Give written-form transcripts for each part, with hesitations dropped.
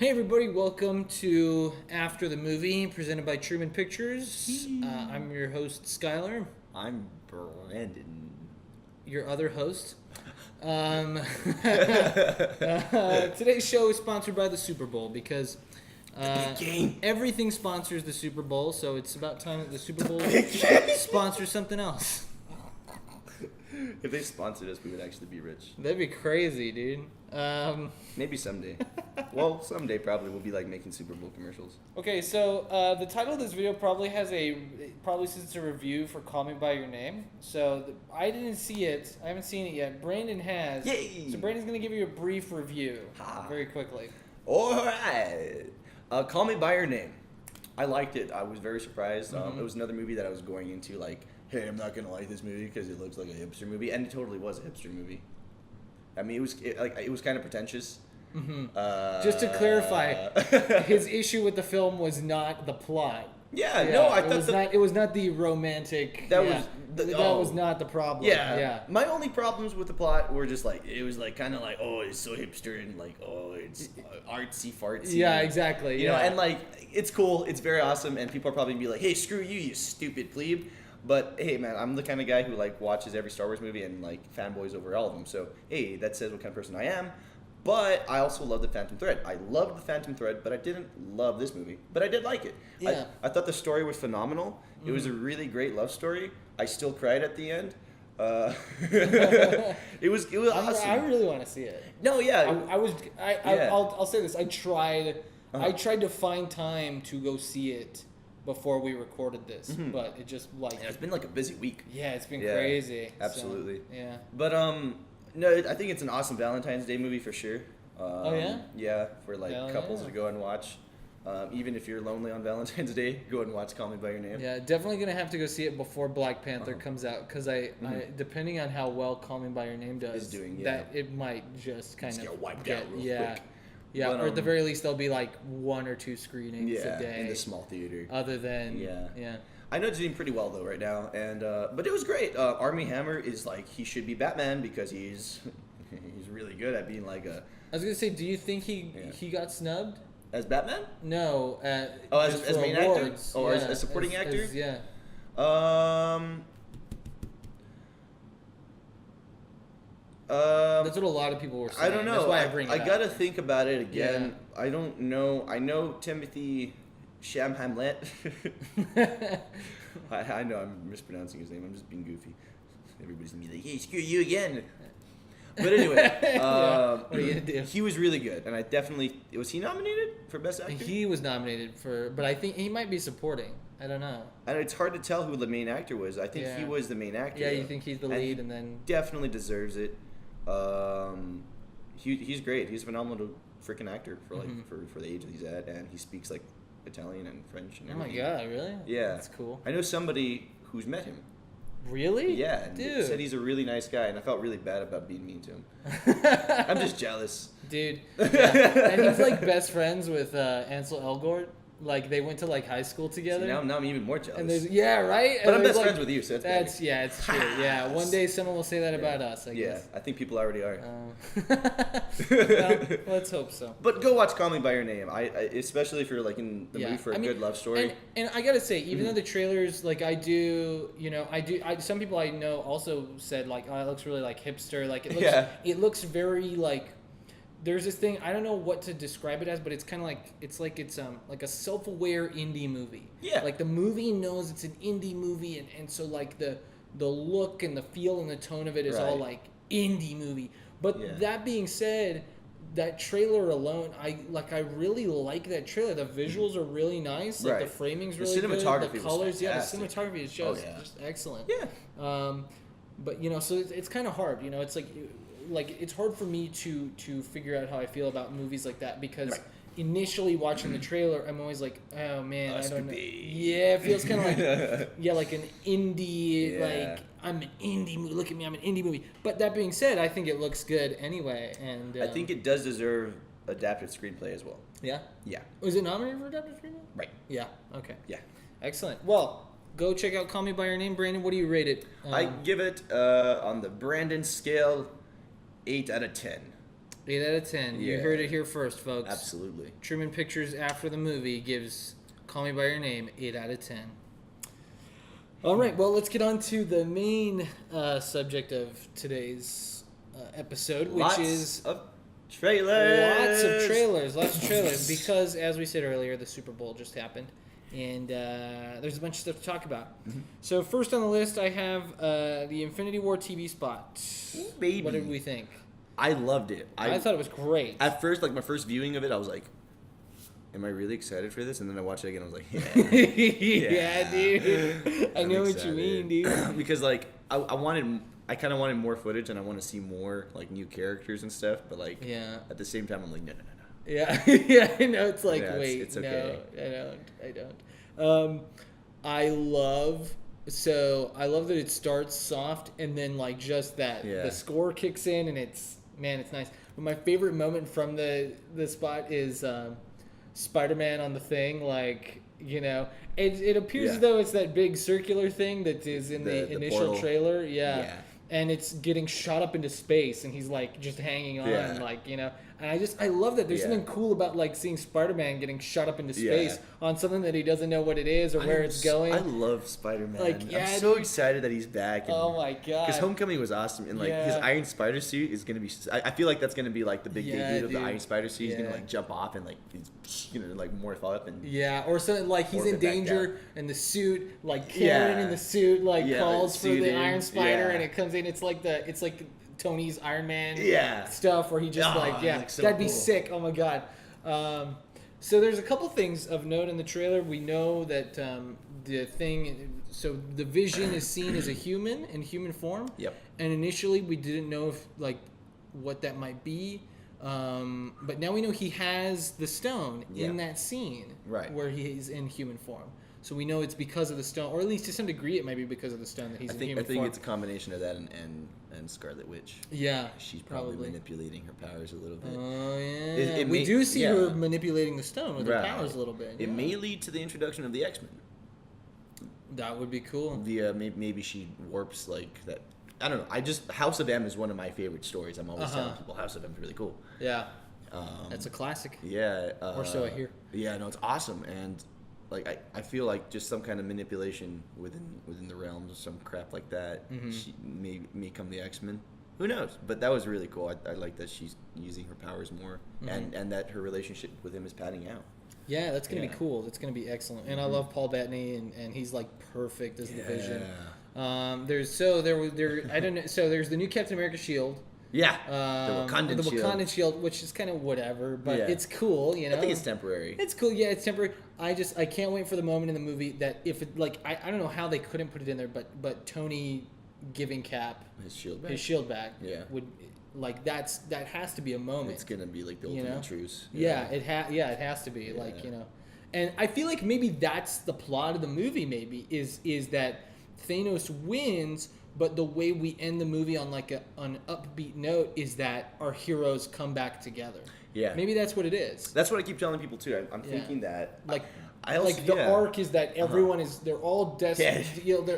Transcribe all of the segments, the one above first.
Hey everybody, welcome to After the Movie, presented by Truman Pictures. I'm your host, Skyler. I'm Brandon. Your other host. Today's show is sponsored by the Super Bowl because everything sponsors the Super Bowl, so it's about time that the Super Bowl sponsors something else. If they sponsored us, we would actually be rich. That'd be crazy, dude. Maybe someday. Well, someday probably we'll be like making Super Bowl commercials. Okay, so the title of this video probably says it's a review for Call Me by Your Name. So I didn't see it. I haven't seen it yet. Brandon has. Yay! So Brandon's gonna give you a brief review very quickly. All right. Call Me by Your Name. I liked it. I was very surprised. It was another movie that I was going into like, hey, I'm not gonna like this movie because it looks like a hipster movie, and it totally was a hipster movie. I mean, it was kind of pretentious. Just to clarify, his issue with the film was not the plot. No, I thought it was not the romantic. That was not the problem. Yeah. My only problems with the plot were just like it was like kind of like, oh, it's so hipster and like, oh, it's artsy fartsy. Yeah, exactly. You know, and like it's cool, it's very awesome, and people are probably gonna be like, hey, screw you, you stupid plebe. But hey, man, I'm the kind of guy who like watches every Star Wars movie and like fanboys over all of them. So hey, that says what kind of person I am. But I also love the Phantom Thread. I loved the Phantom Thread, but I didn't love this movie. But I did like it. Yeah. I thought the story was phenomenal. It was a really great love story. I still cried at the end. It was awesome. I really want to see it. No, yeah. I'll say this. I tried to find time to go see it before we recorded this, but it just like it's been like a busy week. Yeah, it's been crazy. Absolutely. So, yeah. But no, I think it's an awesome Valentine's Day movie for sure. Oh yeah. Yeah, for like couples to go and watch. Even if you're lonely on Valentine's Day, go and watch Call Me by Your Name. Yeah, definitely gonna have to go see it before Black Panther comes out because I depending on how well Call Me by Your Name does, that it might just kind of get wiped out real quick. Yeah, but, or at the very least there'll be like 1 or 2 screenings a day in the small theater. Other than I know it's doing pretty well though right now, and but it was great. Armie Hammer is like he should be Batman because he's really good at being like a. I was gonna say, do you think he got snubbed as Batman? No. As main awards. Actor? Or as supporting actor? Yeah. That's what a lot of people were saying. I don't know. That's why I bring it up. I gotta think about it again. Yeah. I don't know. I know Timothy Shamhamlet. I know I'm mispronouncing his name. I'm just being goofy. Everybody's gonna be like, "Hey, screw you again." But anyway, what are you gonna do? He was really good, and I definitely was he nominated for Best Actor? He was nominated for, but I think he might be supporting. I don't know. And it's hard to tell who the main actor was. I think he was the main actor. Yeah, you think he's the lead, and then definitely deserves it. He's great. He's a phenomenal freaking actor for like for the age that he's at, and he speaks like Italian and French and everything. Oh my god, really? Yeah, that's cool. I know somebody who's met him. Really? Yeah, and dude. Said he's a really nice guy, and I felt really bad about being mean to him. I'm just jealous, dude. Yeah. And he's like best friends with Ansel Elgort. Like they went to like high school together. See, now I'm even more jealous. And right. But I'm best friends with you, so that's it's true. Yeah, one day someone will say that about us. I guess. I think people already are. Well, let's hope so. But go watch Call Me by Your Name. I especially if you're like in the mood for a good love story. And I gotta say, even though the trailers, like some people I know also said like, oh, it looks really like hipster. Like it looks very like. There's this thing, I don't know what to describe it as, but it's kind of like it's like a self-aware indie movie. Yeah. Like the movie knows it's an indie movie, and so like the look and the feel and the tone of it is all like indie movie. But that being said, that trailer alone, I really like that trailer. The visuals are really nice. Like the framing's really good. The colors, the cinematography is just excellent. Yeah. But so it's kind of hard. It's like it's hard for me to figure out how I feel about movies like that because initially watching the trailer, I'm always like, oh man, I don't know. Yeah, it feels kind of like like an indie, like I'm an indie movie. Look at me, I'm an indie movie. But that being said, I think it looks good anyway, and I think it does deserve adapted screenplay as well. Yeah. Yeah. Was it nominated for adapted screenplay? Right. Yeah. Okay. Yeah. Excellent. Well. Go check out Call Me by Your Name, Brandon. What do you rate it? I give it on the Brandon scale 8 out of 10. 8 out of 10. You Yeah. heard it here first, folks. Absolutely. Truman Pictures after the movie gives Call Me by Your Name 8 out of 10. All right, well, let's get on to the main subject of today's episode, which is of trailers. Lots of trailers, because as we said earlier, the Super Bowl just happened, and there's a bunch of stuff to talk about. Mm-hmm. So first on the list, I have the Infinity War TV spot. Ooh, baby. What did we think? I loved it. I thought it was great. At first, like my first viewing of it, I was like, am I really excited for this? And then I watched it again, I was like, yeah. Yeah, dude. I I'm know what excited. you mean, dude. Because like I kind of wanted more footage and I want to see more like new characters and stuff, but like Yeah. at the same time I'm like no. Yeah, yeah, I know. It's like, Yeah, wait, it's okay. no, I don't. I love that it starts soft and then like just that the score kicks in and it's nice. But my favorite moment from the spot is Spider-Man on the thing, like, you know, it appears as though it's that big circular thing that is in the initial portal. trailer, and it's getting shot up into space and he's like just hanging on, like, you know. And I love that there's something cool about like seeing Spider-Man getting shot up into space on something that he doesn't know what it is or where it's going. I love Spider-Man. Like, I'm so excited that he's back. And, oh my god! Because Homecoming was awesome, and like his Iron Spider suit is gonna be. I feel like that's gonna be like the big debut of the Iron Spider suit. He's gonna like jump off and like he's like morph up and or something like he's in danger and the suit like Karen in the suit like calls for the Iron Spider and it comes in. It's like Tony's Iron Man stuff where he just so that'd be sick. Oh my god. So there's a couple things of note in the trailer. We know that the Vision is seen as a human in human form. Yep. And initially we didn't know if like what that might be. But now we know he has the stone in that scene where he's in human form. So we know it's because of the stone, or at least to some degree it might be because of the stone that he's in human form. I think it's a combination of that and Scarlet Witch. Yeah, she's probably manipulating her powers a little bit. Oh yeah, we do see her manipulating the stone with her powers a little bit. It may lead to the introduction of the X-Men. That would be cool. Maybe she warps like that. I don't know. House of M is one of my favorite stories. I'm always telling people House of M is really cool. Yeah, that's a classic. Yeah, or so I hear. Yeah, no, it's awesome, and like I feel like just some kind of manipulation within the realms of some crap like that. She may become the X-Men. Who knows? But that was really cool. I like that she's using her powers more, and that her relationship with him is padding out. Yeah, that's gonna be cool. That's gonna be excellent. And I love Paul Bettany, and he's like perfect as the Vision. There's the new Captain America shield. Yeah, the Wakandan shield, which is kind of whatever, but it's cool, you know. I think it's temporary. It's cool, yeah, it's temporary. I can't wait for the moment in the movie that if it like I don't know how they couldn't put it in there, but Tony giving Cap his shield back would like that has to be a moment. It's gonna be like the ultimate truce. It has to be like, you know. And I feel like maybe that's the plot of the movie. Maybe is that Thanos wins. But the way we end the movie on like an upbeat note is that our heroes come back together. Yeah. Maybe that's what it is. That's what I keep telling people too. I'm thinking that the arc is that everyone they're all destined. You know,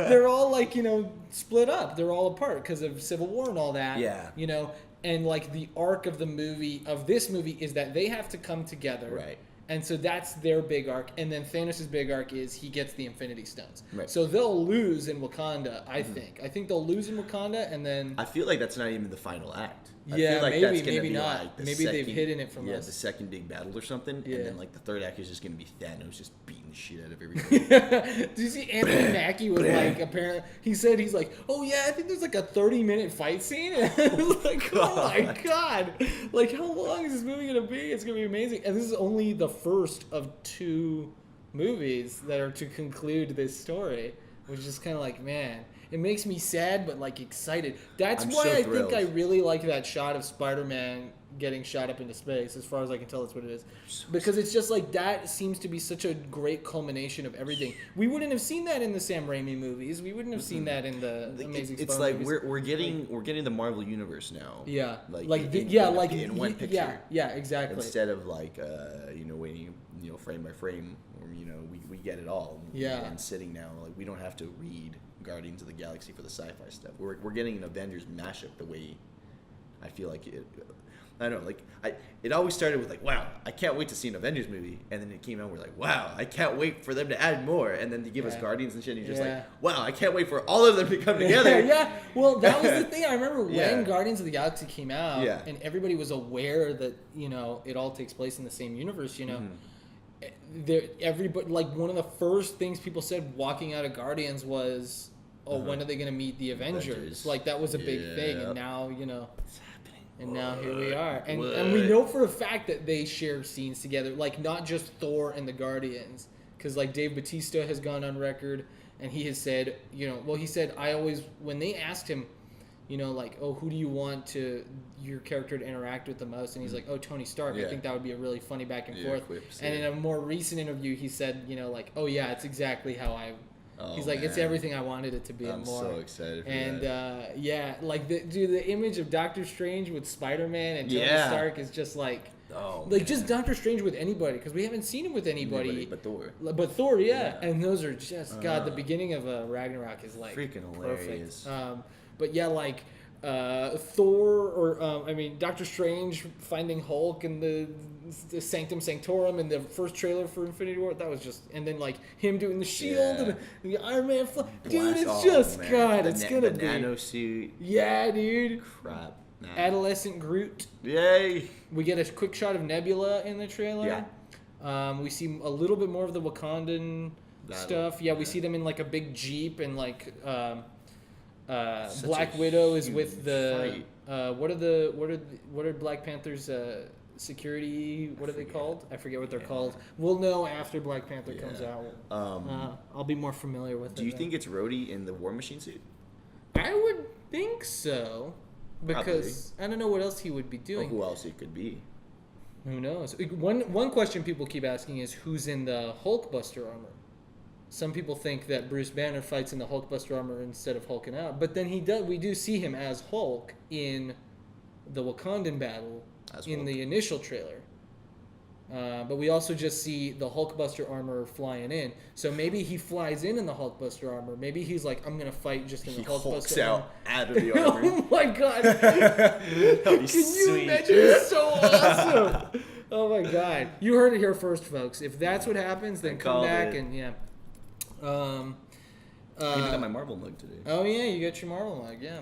they're all like, you know, split up. They're all apart because of Civil War and all that. Yeah. You know, and like the arc of this movie is that they have to come together. Right. And so that's their big arc. And then Thanos' big arc is he gets the Infinity Stones. Right. So they'll lose in Wakanda, I think. I think they'll lose in Wakanda and then... I feel like that's not even the final act. I feel like maybe not. Like maybe they've hidden it from us. Yeah, the second big battle or something. Yeah. And then like the third act is just going to be Thanos just beating the shit out of everybody. Did you see Anthony Mackie was like, apparently, he's like, oh yeah, I think there's like a 30-minute fight scene. And I was like, oh my God. Like, how long is this movie going to be? It's going to be amazing. And this is only the first of 2 movies that are to conclude this story, which is kind of like, man, it makes me sad but like excited. That's why I think I really like that shot of Spider-Man getting shot up into space. As far as I can tell, that's what it is. Because it's just like that seems to be such a great culmination of everything. We wouldn't have seen that in the Sam Raimi movies. We wouldn't have seen that in the Amazing Spider-Man. It's like movies. we're getting the Marvel universe now. Yeah, in one picture. Yeah, exactly. Instead of like waiting frame by frame, or we get it all. And sitting now, like we don't have to read Guardians of the Galaxy for the sci-fi stuff. We're getting an Avengers mashup the way I feel like it. I don't know, like it always started with like, wow, I can't wait to see an Avengers movie, and then it came out, we're like, wow, I can't wait for them to add more, and then to give us Guardians and shit, and you're just like, wow, I can't wait for all of them to come together. Yeah, well, that was the thing. I remember when Guardians of the Galaxy came out, and everybody was aware that it all takes place in the same universe. Everybody, like, one of the first things people said walking out of Guardians was, when are they going to meet the Avengers? Like, that was a big thing, and now And now here we are. And we know for a fact that they share scenes together. Like, not just Thor and the Guardians. Because, like, Dave Bautista has gone on record. And he has said, he said, when they asked him, like, oh, who do you want your character to interact with the most? And he's like, oh, Tony Stark. I think that would be a really funny back and forth. Quips, and in a more recent interview, he said, like, oh, yeah, it's exactly how he's like, it's everything I wanted it to be. I'm so excited for that. Like, the image of Doctor Strange with Spider-Man and Tony Stark is just like, just Doctor Strange with anybody, because we haven't seen him with anybody. But Thor. But Thor, and those are just, the beginning of Ragnarok is like freaking hilarious. Perfect. But yeah, like, Thor, or Doctor Strange finding Hulk and the Sanctum Sanctorum in the first trailer for Infinity War, that was just, and then like him doing the shield and the Iron Man dude, it's just God, it's gonna be nano suit. Yeah, dude. Crap. Nah. Adolescent Groot. Yay! We get a quick shot of Nebula in the trailer. Yeah. We see a little bit more of the Wakandan stuff. Yeah, we see them in like a big Jeep, and like Black Widow is with the what are Black Panther's security, what are they called? I forget what they're called. We'll know after Black Panther comes out. I'll be more familiar with it. Do you think it's Rhodey in the War Machine suit? I would think so. Because probably. I don't know what else he would be doing. Who else he could be? Who knows? One question people keep asking is who's in the Hulkbuster armor. Some people think that Bruce Banner fights in the Hulkbuster armor instead of hulking out, but then we do see him as Hulk in the Wakandan battle in the initial trailer. But we also just see the Hulkbuster armor flying in. So maybe he flies in the Hulkbuster armor. Maybe he's like, I'm going to fight just in the Hulkbuster armor. Out of the armor. Oh my God. Can you imagine? It's so awesome. Oh my God. You heard it here first, folks. If that's what happens, then come back and I even got my Marvel mug today. Oh yeah, you got your Marvel mug, yeah.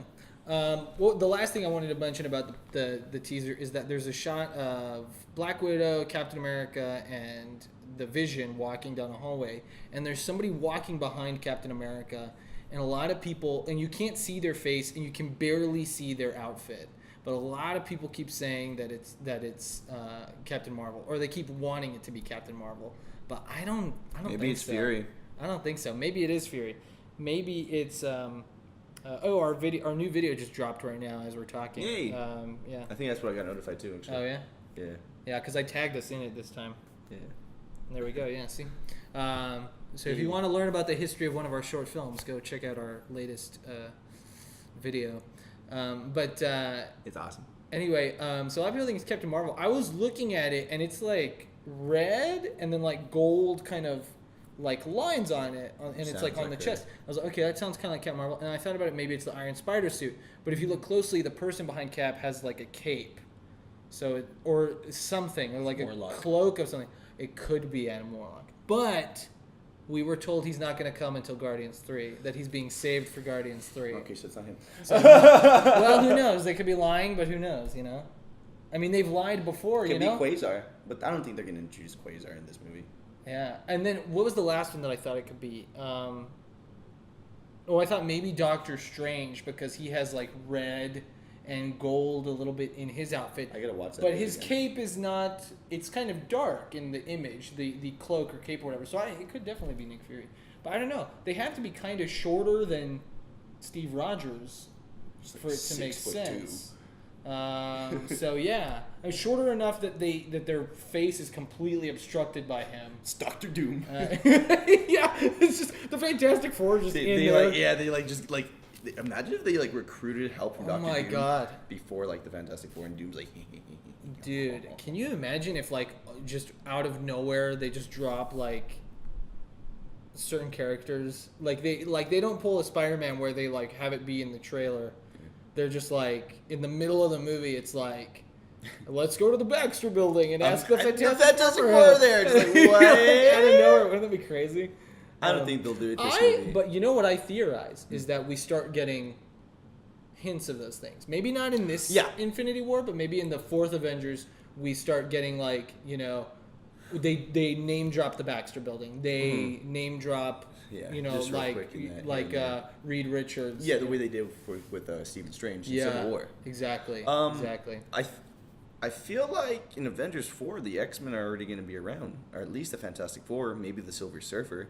Well, the last thing I wanted to mention about the teaser is that there's a shot of Black Widow, Captain America, and the Vision walking down a hallway, and there's somebody walking behind Captain America, and a lot of people, and you can't see their face, and you can barely see their outfit, but a lot of people keep saying that it's Captain Marvel, or they keep wanting it to be Captain Marvel, but I don't Maybe think it's so. Fury. I don't think so. Maybe it is Fury. Maybe it's our new video just dropped right now as we're talking. Yay! Yeah. I think that's what I got notified too. Actually. Oh yeah. Yeah. Yeah, because I tagged us in it this time. Yeah. There we go. Yeah. See. So if you want to learn about the history of one of our short films, go check out our latest video. But it's awesome. Anyway, so a lot of people think it's Captain Marvel. I was looking at it and it's like red and then like gold kind of like lines on it, and it's like on the chest. I was like, okay, that sounds kind of like Captain Marvel. And I thought about it, maybe it's the Iron Spider suit. But if you look closely, the person behind Cap has like a cape, or something, or like Warlock. A cloak of something. It could be Adam Warlock, but we were told he's not going to come until Guardians 3. That he's being saved for Guardians 3. Okay, so it's not him. Well, who knows? They could be lying, but who knows? I mean, they've lied before. It could be Quasar, but I don't think they're going to introduce Quasar in this movie. Yeah, and then what was the last one that I thought it could be? I thought maybe Doctor Strange, because he has like red and gold a little bit in his outfit. I gotta watch that. But his cape is not. It's kind of dark in the image, the cloak or cape or whatever. So it could definitely be Nick Fury. But I don't know. They have to be kind of shorter than Steve Rogers for it to make sense. So yeah, shorter enough that their face is completely obstructed by him. It's Doctor Doom. Yeah, it's just the Fantastic Four just in there. Imagine if they like recruited help from Doctor Doom. Oh my God! Before like the Fantastic Four, and Doom's like, dude, can you imagine if like just out of nowhere they just drop like certain characters. Like they don't pull a Spider-Man where they like have it be in the trailer. They're just like in the middle of the movie. It's like, let's go to the Baxter Building and ask the Fantastic Four there. It's like, what? Out of nowhere, wouldn't that be crazy? I don't think they'll do it this movie. But you know what I theorize is that we start getting hints of those things. Maybe not in this Infinity War, but maybe in the fourth Avengers, we start getting like, you know, they name drop the Baxter Building. They name drop, you know, like Reed Richards. Yeah, the way they did with Stephen Strange in Civil War. Exactly. Exactly. I feel like in Avengers 4, the X-Men are already going to be around, or at least the Fantastic Four, maybe the Silver Surfer.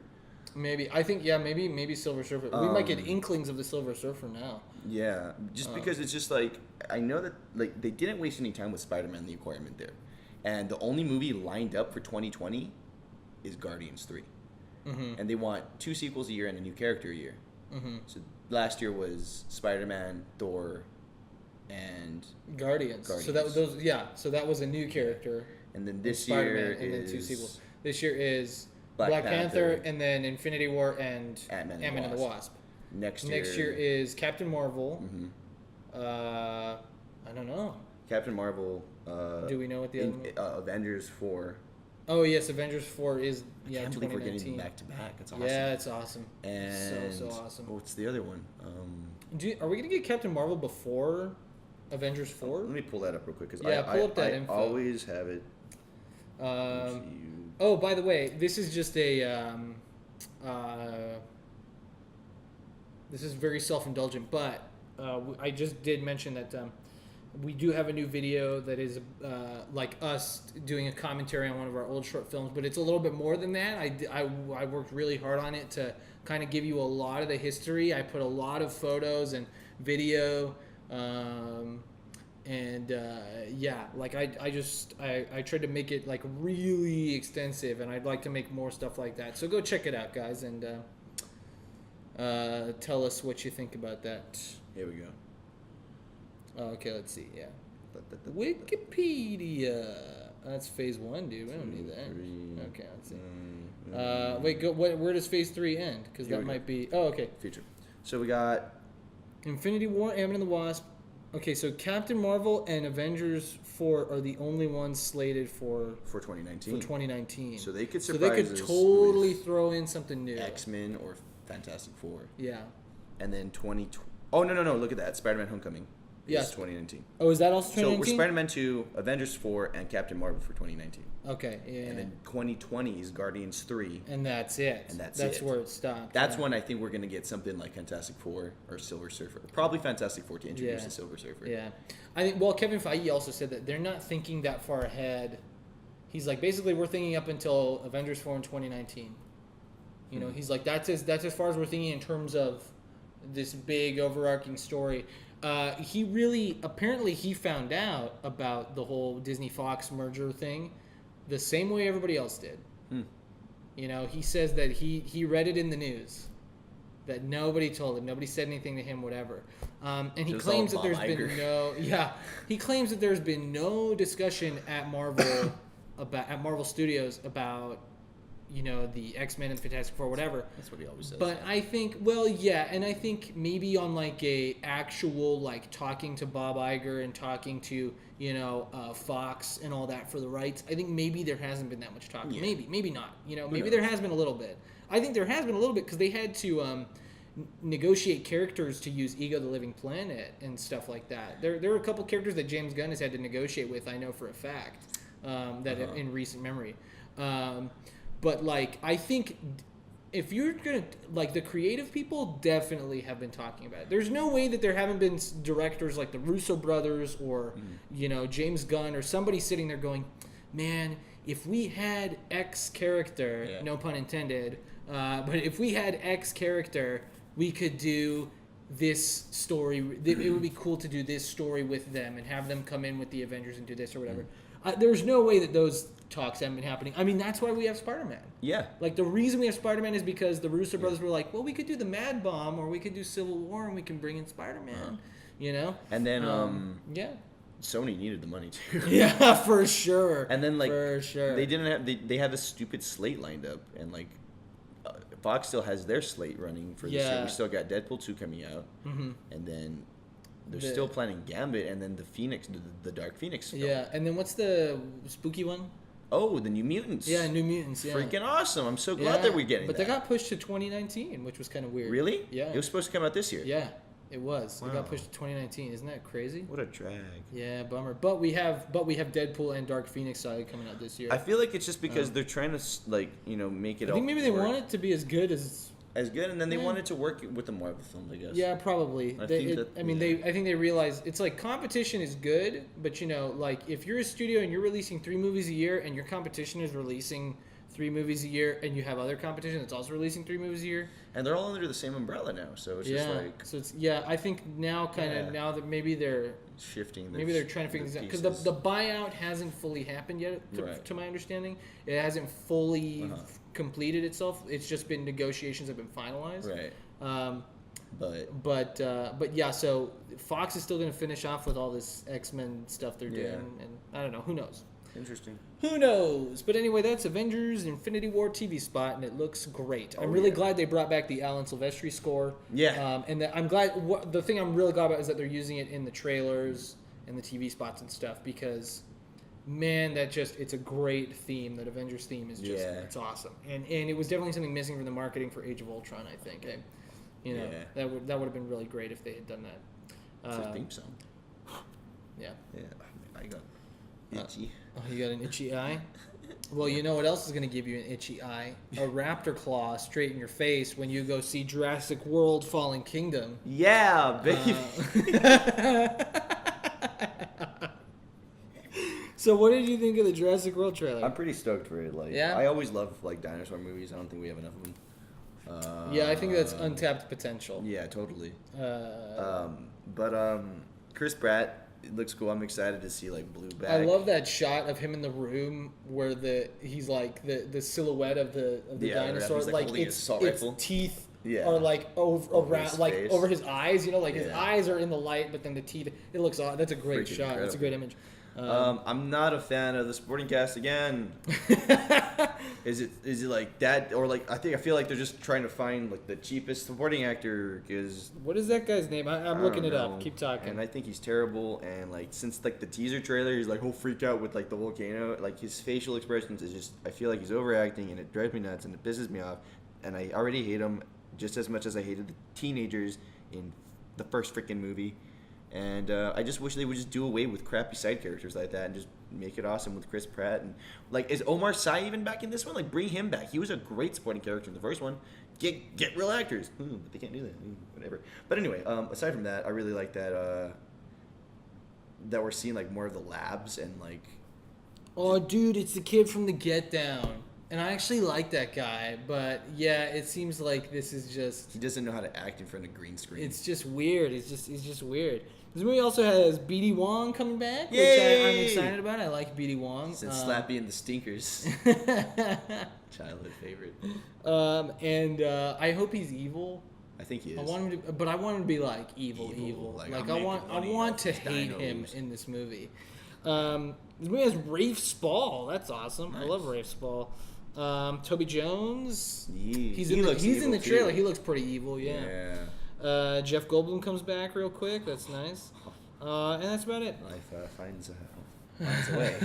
Maybe. I think, maybe Silver Surfer. We might get inklings of the Silver Surfer now. Yeah, just because it's just like, I know that like they didn't waste any time with Spider-Man the Acquirement there. And the only movie lined up for 2020 is Guardians 3. Mm-hmm. And they want 2 sequels a year and a new character a year. Mm-hmm. So last year was Spider-Man, Thor, and Guardians. So that was a new character. And then this year and then 2 sequels. This year is Black Panther, and then Infinity War and Ant-Man and the Wasp. Next year is Captain Marvel. Mm-hmm. I don't know. Captain Marvel. Do we know what the other Avengers 4. Oh yes, Avengers 4 is I can't believe we're getting back to back. It's awesome. Yeah, it's awesome. And so awesome. What's the other one? Are we gonna get Captain Marvel before Avengers 4? Let me pull that up real quick because pull up that info. I always have it. Oh, by the way, this is just a this is very self-indulgent, but I just did mention that we do have a new video that is like us doing a commentary on one of our old short films, but it's a little bit more than that. I worked really hard on it to kind of give you a lot of the history. I put a lot of photos and video, like I tried to make it like really extensive, and I'd like to make more stuff like that. So go check it out, guys, and tell us what you think about that. Here we go. Okay, let's see. Yeah, Wikipedia. That's phase 1, dude. We don't need that. Okay, let's see. Wait, go. Where does phase 3 end? Because that might be. Oh, okay. Future. So we got Infinity War, Ant-Man and the Wasp. Okay, so Captain Marvel and Avengers 4 are the only ones slated for 2019. For 2019. So they could surprise us. Totally throw in something new. X-Men or Fantastic Four. Yeah. And then 2020. Oh no! Look at that. Spider-Man: Homecoming. Yes. 2019. Oh, is that also 2019? So we're Spider-Man 2, Avengers 4, and Captain Marvel for 2019. Okay, yeah. And then 2020 is Guardians 3. And that's it. That's where it stopped. That's when I think we're going to get something like Fantastic Four or Silver Surfer. Probably Fantastic Four to introduce the Silver Surfer. Yeah. I think, well, Kevin Feige also said that they're not thinking that far ahead. He's like, basically, we're thinking up until Avengers 4 in 2019. You know, he's like, that's as far as we're thinking in terms of this big overarching story. Apparently he found out about the whole Disney Fox merger thing the same way everybody else did. You know, he says that he read it in the news, that nobody told him, nobody said anything to him, whatever. And he claims that he claims that there's been no discussion at Marvel at Marvel Studios about, you know, the X-Men and Fantastic Four, whatever. That's what he always says. But I think, and I think maybe on like a actual, like talking to Bob Iger and talking to, you know, Fox and all that for the rights, I think maybe there hasn't been that much talk. Yeah. Maybe not. You know, maybe there has been a little bit. I think there has been a little bit because they had to negotiate characters to use Ego the Living Planet and stuff like that. There are a couple characters that James Gunn has had to negotiate with, I know for a fact, in recent memory. But, like, I think if you're going to, like, the creative people definitely have been talking about it. There's no way that there haven't been directors like the Russo brothers or, you know, James Gunn or somebody sitting there going, man, if we had X character, no pun intended, but if we had X character, we could do this story. It would be cool to do this story with them and have them come in with the Avengers and do this or whatever. There's no way that those talks haven't been happening. I mean, that's why we have Spider-Man. Yeah. Like, the reason we have Spider-Man is because the Russo brothers were like, well, we could do the Mad Bomb or we could do Civil War and we can bring in Spider-Man, you know? And then, Sony needed the money, too. Yeah, for sure. And then, like, for sure. They didn't have, they had a stupid slate lined up and, like, Fox still has their slate running for this year. We still got Deadpool 2 coming out, and then they're still planning Gambit, and then the Dark Phoenix film. Yeah, and then what's the spooky one? Oh, the New Mutants. Yeah, New Mutants. Yeah, freaking awesome! I'm so glad that we're getting. But that. they got pushed to 2019, which was kind of weird. Really? Yeah. It was supposed to come out this year. Yeah, it was. Wow. It got pushed to 2019. Isn't that crazy? What a drag. Yeah, bummer. But we have Deadpool and Dark Phoenix coming out this year. I feel like it's just because they're trying to make it. I think maybe they want it to be as good as. Good, and then they wanted to work with the Marvel films, I guess. Yeah, probably. I think they realize it's like competition is good, but like if you're a studio and you're releasing 3 movies a year, and your competition is releasing 3 movies a year, and you have other competition that's also releasing 3 movies a year, and they're all under the same umbrella now, so it's just like. So it's I think now now that maybe they're shifting. Maybe they're trying to figure this out because the buyout hasn't fully happened yet, to my understanding. It hasn't fully completed itself. It's just been negotiations have been finalized. Right. But yeah. So Fox is still going to finish off with all this X-Men stuff they're doing, and I don't know. Who knows? Interesting. Who knows? But anyway, that's Avengers Infinity War TV spot, and it looks great. I'm really glad they brought back the Alan Silvestri score. Yeah. And I'm glad. The thing I'm really glad about is that they're using it in the trailers and the TV spots and stuff because, man, it's a great theme. That Avengers theme is just it's awesome. And it was definitely something missing from the marketing for Age of Ultron. I think. That would have been really great if they had done that. It's a theme song. Yeah. Yeah. I got itchy. You got an itchy eye? Well, you know what else is going to give you an itchy eye? A raptor claw straight in your face when you go see Jurassic World Fallen Kingdom. Yeah, baby. So what did you think of the Jurassic World trailer? I'm pretty stoked for it. I always love dinosaur movies. I don't think we have enough of them. Yeah, I think that's untapped potential. Yeah, totally. But Chris Pratt, it looks cool. I'm excited to see Blue back. I love that shot of him in the room where he's like the silhouette of the dinosaur, its teeth are over his eyes. His eyes are in the light, but then the teeth. It looks awesome. That's a great shot. Incredible. That's a great image. I'm not a fan of the supporting cast again. Is it like that, or I feel like they're just trying to find the cheapest supporting actor? Because what is that guy's name? I'm looking it up. Keep talking. And I think he's terrible. And since the teaser trailer, he's he'll freak out with the volcano. His facial expressions is just, I feel like he's overacting, and it drives me nuts and it pisses me off. And I already hate him just as much as I hated the teenagers in the first freaking movie. And I just wish they would just do away with crappy side characters like that and just make it awesome with Chris Pratt. And is Omar Sy even back in this one? Bring him back. He was a great supporting character in the first one. Get real actors. But they can't do that. Whatever. But anyway, aside from that, I really like that that we're seeing more of the labs and Oh, dude, it's the kid from the Get Down. And I actually like that guy, but yeah, it seems like this is just... He doesn't know how to act in front of green screen. It's just weird. He's just weird. This movie also has BD Wong coming back, Yay! which I'm excited about. I like BD Wong. Since Slappy and the Stinkers. Childhood favorite. And I hope he's evil. I think he is. I want him to, but I want him to be evil. I want to hate him in this movie. This movie has Rafe Spall. That's awesome. Nice. I love Rafe Spall. Toby Jones. He's in the trailer. He looks pretty evil. Yeah. Jeff Goldblum comes back real quick. That's nice. And that's about it. Life finds a way.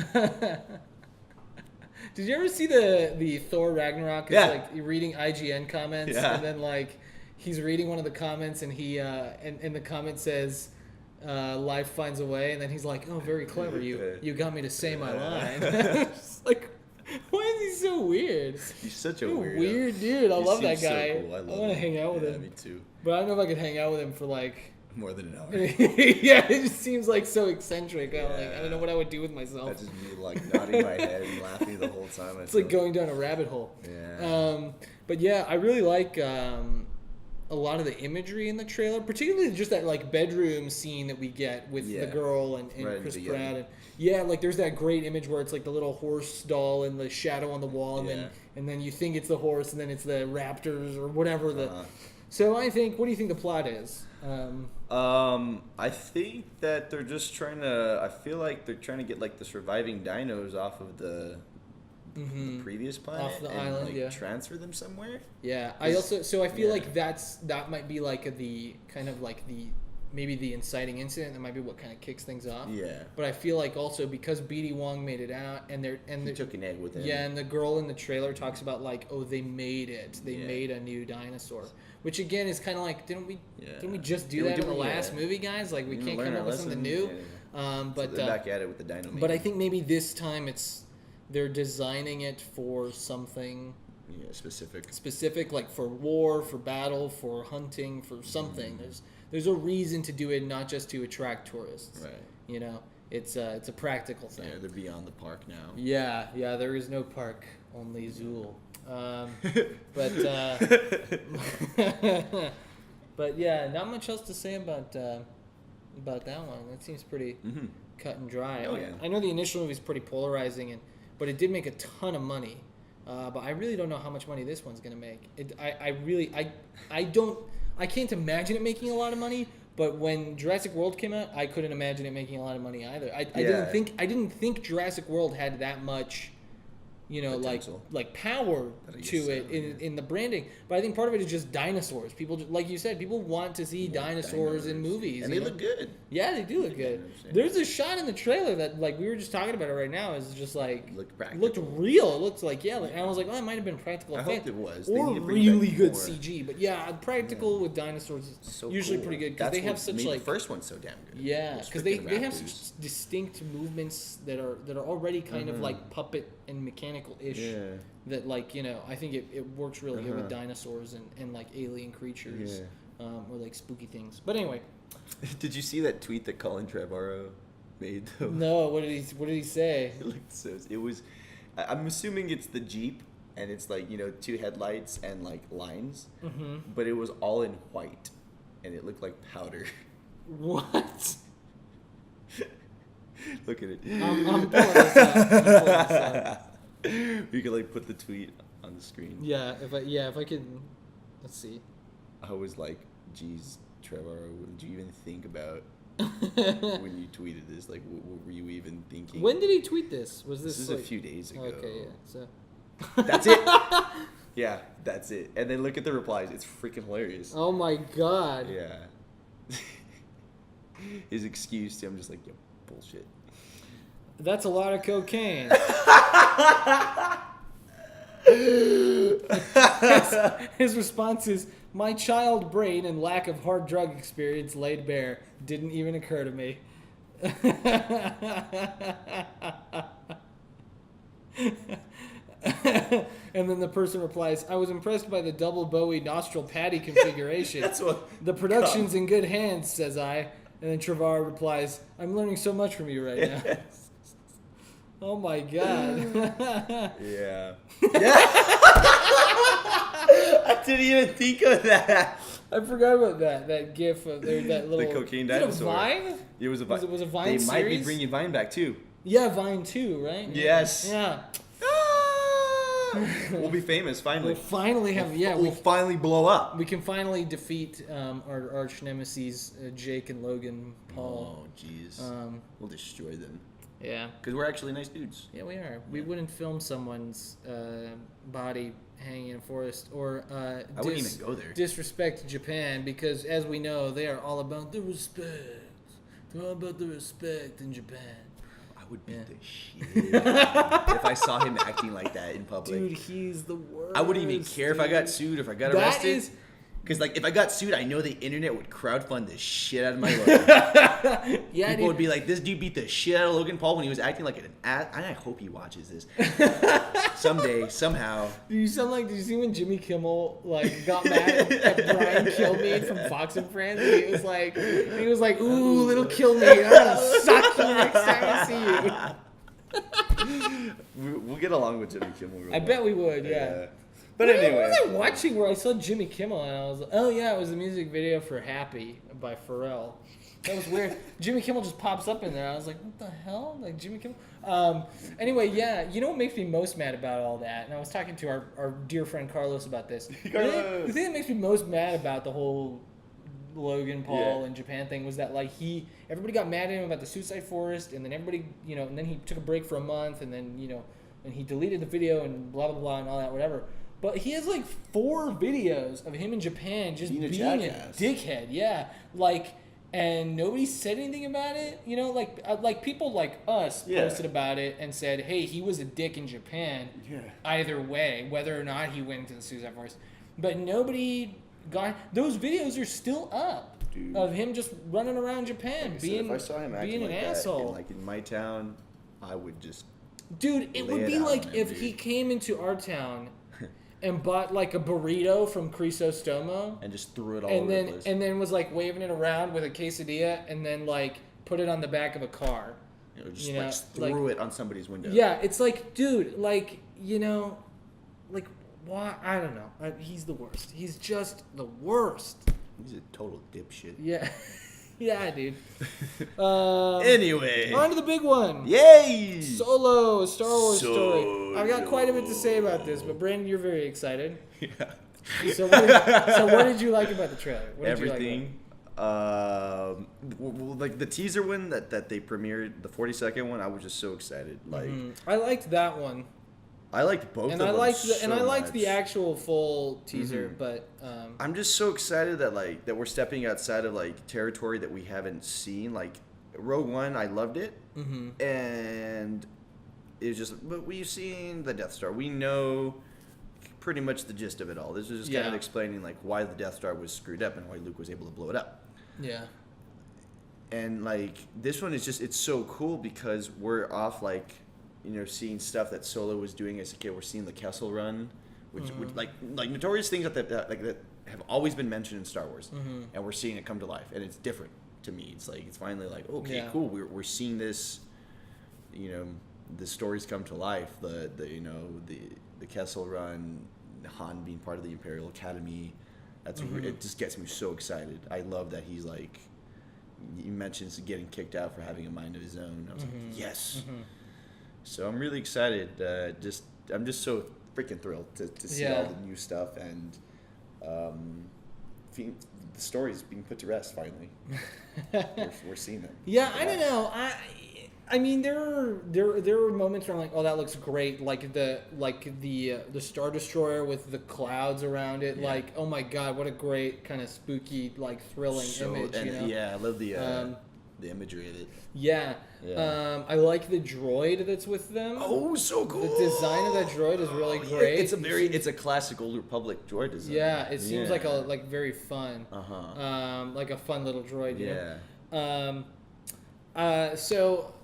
Did you ever see the Thor Ragnarok? It's you're reading IGN comments, and then he's reading one of the comments, and he and the comment says, "Life finds a way," and then he's like, "Oh, very clever. You got me to say my line." Just why is he so weird? He's such a weird dude. I love that guy. So cool. I want to hang out with him. Me too. But I don't know if I could hang out with him for more than an hour. Yeah, it just seems so eccentric. I don't know what I would do with myself. That's just me nodding my head and laughing the whole time. It's going down a rabbit hole. Yeah. But yeah, I really like a lot of the imagery in the trailer, particularly just that bedroom scene that we get with the girl and Chris Pratt. And there's that great image where it's the little horse doll and the shadow on the wall, and then you think it's the horse, and then it's the raptors or whatever. So what do you think the plot is? I think that they're just trying to. I feel like they're trying to get the surviving dinos off of the the previous planet off the and island, like transfer them somewhere. Yeah, I feel like that might be like the kind of like the maybe the inciting incident. That might be what kind of kicks things off. Yeah. But I feel like also because BD Wong made it out, and he took an egg with him. Yeah, and the girl in the trailer talks about like, oh, they made it. They made a new dinosaur, which again is kind of like, didn't we just do that in the last movie, guys? Like we can't come up with something new. But so they're back at it with the Dino Man. But I think maybe this time they're designing it for something. Yeah, specific, like for war, for battle, for hunting, for something. There's a reason to do it, not just to attract tourists. Right. You know, it's a practical thing. Yeah, they're beyond the park now. Yeah, there is no park, only Zool. But yeah, not much else to say about that one. That seems pretty cut and dry. Oh, yeah. I know the initial movie is pretty polarizing, but it did make a ton of money. But I really don't know how much money this one's gonna make. I can't imagine it making a lot of money. But when Jurassic World came out, I couldn't imagine it making a lot of money either. I didn't think Jurassic World had that much, potential. like power to it in the branding. But I think part of it is just dinosaurs. People, like you said, people want to see dinosaurs in movies, and they look good. Yeah, they do look good. There's a shot in the trailer that, like, we were just talking about it right now, is just like looked real. It looked like and I was like, oh, it might have been practical effect. I hope it was. Or really good CG. But yeah, practical with dinosaurs is usually pretty good because they have such made the first one so damn good. Yeah, because they have such distinct movements that are already kind of like puppet and mechanical-ish. Yeah. That, like, I think it works really good with dinosaurs and like alien creatures or like spooky things. But anyway. Did you see that tweet that Colin Trevorrow made though? No, what did he say? It was I'm assuming it's the Jeep and it's like, two headlights and like lines. Mm-hmm. But it was all in white and it looked like powder. What? Look at it. I'm pulling this up. You could like put the tweet on the screen. Yeah, if I could, let's see. I was like, geez, Trevor, what did you even think about when you tweeted this? Like, what were you even thinking? When did he tweet this? Was this a few days ago? Okay, yeah. So that's it. Yeah, that's it. And then look at the replies. It's freaking hilarious. Oh my god. Yeah. His excuse to him, just like, yo, bullshit. That's a lot of cocaine. His response is, my child brain and lack of hard drug experience laid bare. Didn't even occur to me. And then the person replies, I was impressed by the double Bowie nostril patty configuration. The production's in good hands, says I. And then Trevorrow replies, I'm learning so much from you right now. Oh my god. Yeah. I didn't even think of that. I forgot about that gif of that little... The cocaine dinosaur. Was it a Vine? It was a Vine. It was a Vine series? They might be bringing Vine back too. Yeah, Vine 2, right? Yes. Yeah. We'll be famous finally. We'll finally have... We'll finally blow up. We can finally defeat our arch nemesis, Jake and Logan Paul. Oh, jeez. We'll destroy them. Yeah. Because we're actually nice dudes. Yeah, we are. We wouldn't film someone's body hanging in a forest or I wouldn't even go there. Disrespect Japan, because as we know, they are all about the respect. They're all about the respect in Japan. I would beat the shit if I saw him acting like that in public. Dude, he's the worst. I wouldn't even care if I got sued, if I got arrested. Because, like, if I got sued, I know the internet would crowdfund the shit out of my lawyer. People would be like, this dude beat the shit out of Logan Paul when he was acting like an ass. And I hope he watches this. Someday, somehow. You sound like, did you see when Jimmy Kimmel, like, got mad at Brian Kilmeade from Fox and Friends? And he was like, ooh, little Kilmeade, I'm going to suck you next time I see you. We'll get along with Jimmy Kimmel. I bet we would, yeah. But anyway. What was I watching where I saw Jimmy Kimmel and I was like, oh yeah, it was the music video for Happy by Pharrell. That was weird. Jimmy Kimmel just pops up in there. I was like, what the hell? Like, Jimmy Kimmel? Anyway, yeah, you know what makes me most mad about all that? And I was talking to our dear friend Carlos about this. The thing that makes me most mad about the whole Logan Paul and Japan thing was that, like, everybody got mad at him about the Suicide Forest, and then everybody, and then he took a break for a month, and then, and he deleted the video and blah blah blah and all that whatever. But he has like 4 videos of him in Japan just being a dickhead. Yeah, like, and nobody said anything about it. You know, like people like us posted about it and said, hey, he was a dick in Japan. Yeah. Either way, whether or not he went into the Suicide Force, but nobody got those videos are still up. Dude. Of him just running around Japan, being if I saw him acting being an like asshole. That in my town, I would just. Dude, it would be like if he came into our town and bought like a burrito from Crisostomo and just threw it all over the place. And then was like waving it around with a quesadilla and then like put it on the back of a car. Just threw it on somebody's window. Yeah, it's like, dude, like, like, why? I don't know. He's the worst. He's just the worst. He's a total dipshit. Yeah. Yeah, dude. Anyway. On to the big one. Yay! Solo, Star Wars story. I've got quite a bit to say about this, but Brandon, you're very excited. Yeah. So what did you like about the trailer? What did Everything. You like like the teaser one that they premiered, the 40-second one, I was just so excited. Like I liked that one. I liked both of them. I liked the actual full teaser, but I'm just so excited that we're stepping outside of like territory that we haven't seen. Like Rogue One, I loved it, and it's just, but we've seen the Death Star. We know pretty much the gist of it all. This is just kind of explaining like why the Death Star was screwed up and why Luke was able to blow it up. Yeah. And like this one is just, it's so cool because we're off like, seeing stuff that Solo was doing as a kid. We're seeing the Kessel Run, which like notorious things that have always been mentioned in Star Wars, and we're seeing it come to life, and it's different to me. It's like it's finally like, okay, cool. We're seeing this, the stories come to life. The Kessel Run, Han being part of the Imperial Academy. It just gets me so excited. I love that he's like, he mentions getting kicked out for having a mind of his own. I was like, yes. So I'm really excited. I'm just so freaking thrilled to see all the new stuff and the stories being put to rest finally. we're seeing them. Yeah, I don't know. I mean, there were moments where I'm like, oh, that looks great. Like the Star Destroyer with the clouds around it. Yeah. Like, oh my God, what a great kind of spooky, like thrilling image. Yeah, I love the imagery of it. Yeah. I like the droid that's with them. Oh, so cool. The design of that droid is really great. It's a classic Old Republic droid design. Yeah, it seems like very fun. Like a fun little droid. So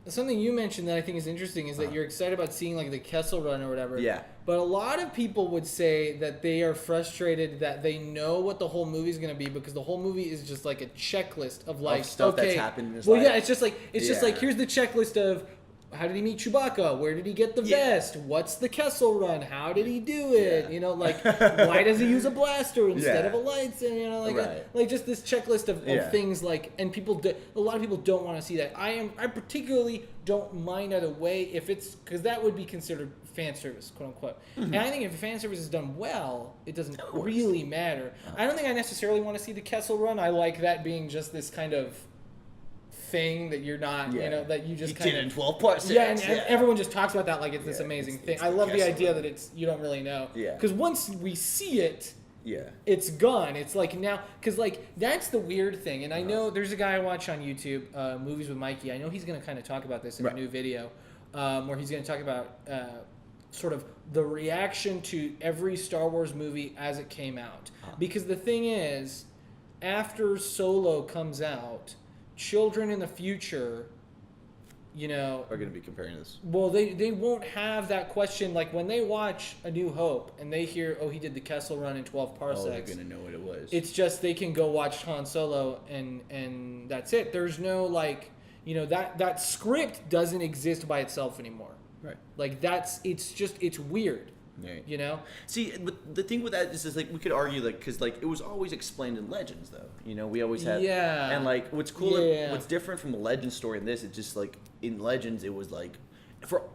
something you mentioned that I think is interesting is that you're excited about seeing like the Kessel Run or whatever. Yeah. But a lot of people would say that they are frustrated that they know what the whole movie is going to be because the whole movie is just like a checklist of like stuff that's happened in his life. Yeah, it's just like here's the checklist of how did he meet Chewbacca? Where did he get the vest? What's the Kessel Run? How did he do it? Like why does he use a blaster instead of a lightsaber? Like just this checklist of things like, and a lot of people don't want to see that. I particularly don't mind either way if it's, because that would be considered fan service, quote unquote. And I think if fan service is done well, it doesn't really matter. I don't think I necessarily want to see the Kessel Run. I like that being just this kind of thing that you're not, that you just kind of in 12 parts. Yeah, and everyone just talks about that like it's this amazing thing. I love the idea that it's, you don't really know. Yeah. Because once we see it, it's gone. It's like now, because like that's the weird thing. And I know there's a guy I watch on YouTube, Movies with Mikey. I know he's going to kind of talk about this in a new video, where he's going to talk about sort of the reaction to every Star Wars movie as it came out. Because the thing is, after Solo comes out, children in the future, are going to be comparing this. Well, they won't have that question. Like when they watch A New Hope and they hear, oh, he did the Kessel Run in 12 parsecs. They're going to know what it was. It's just they can go watch Han Solo and that's it. There's no like, that script doesn't exist by itself anymore. Right. Like it's weird. Right. See, but the thing with that is like we could argue like because like it was always explained in Legends though. We always had and like what's cool, what's different from the Legends story in this, it's just like in Legends it was like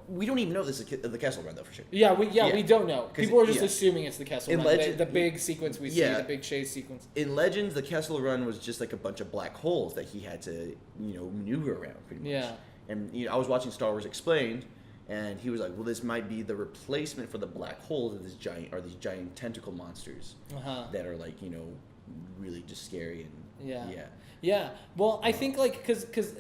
we don't even know this is the Kessel Run though for sure. We don't know. People are just assuming it's the Kessel Run. The big sequence we see, the big chase sequence. In Legends, the Kessel Run was just like a bunch of black holes that he had to maneuver around pretty much. Yeah. And I was watching Star Wars Explained. And he was like, well, this might be the replacement for the black holes of these giant tentacle monsters that are like, you know, really just scary and yeah. Well, I think like because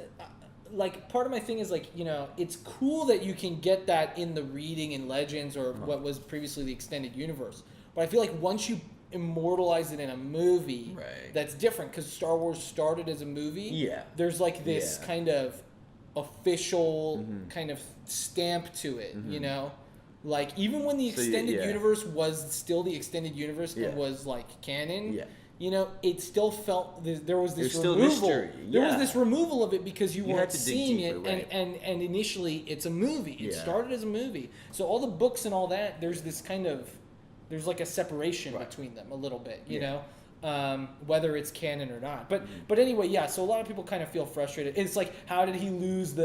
like part of my thing is like, you know, it's cool that you can get that in the reading in Legends or what was previously the extended universe, but I feel like once you immortalize it in a movie, that's different because Star Wars started as a movie. Yeah, there's like this kind of official kind of stamp to it, you know, like even when the extended universe was still the extended universe and was like canon. You know, it still felt there was this removal. There was this removal of it because you weren't seeing it, and initially it's a movie. It started as a movie, so all the books and all that. There's this kind of like a separation between them a little bit, you know, whether it's canon or not. But anyway, so a lot of people kind of feel frustrated. It's like, how did he lose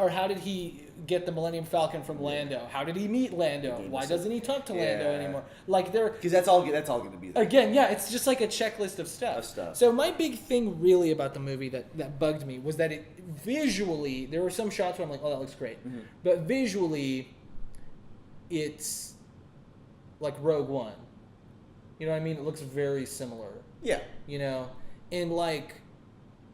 or how did he get the Millennium Falcon from Lando? How did he meet Lando? Why doesn't he talk to Lando anymore? Like because that's all going to be there. Again, it's just like a checklist of stuff. So my big thing really about the movie that bugged me was that it visually, there were some shots where I'm like, oh, that looks great, but visually, it's like Rogue One. You know what I mean? It looks very similar. Yeah. You know, and like,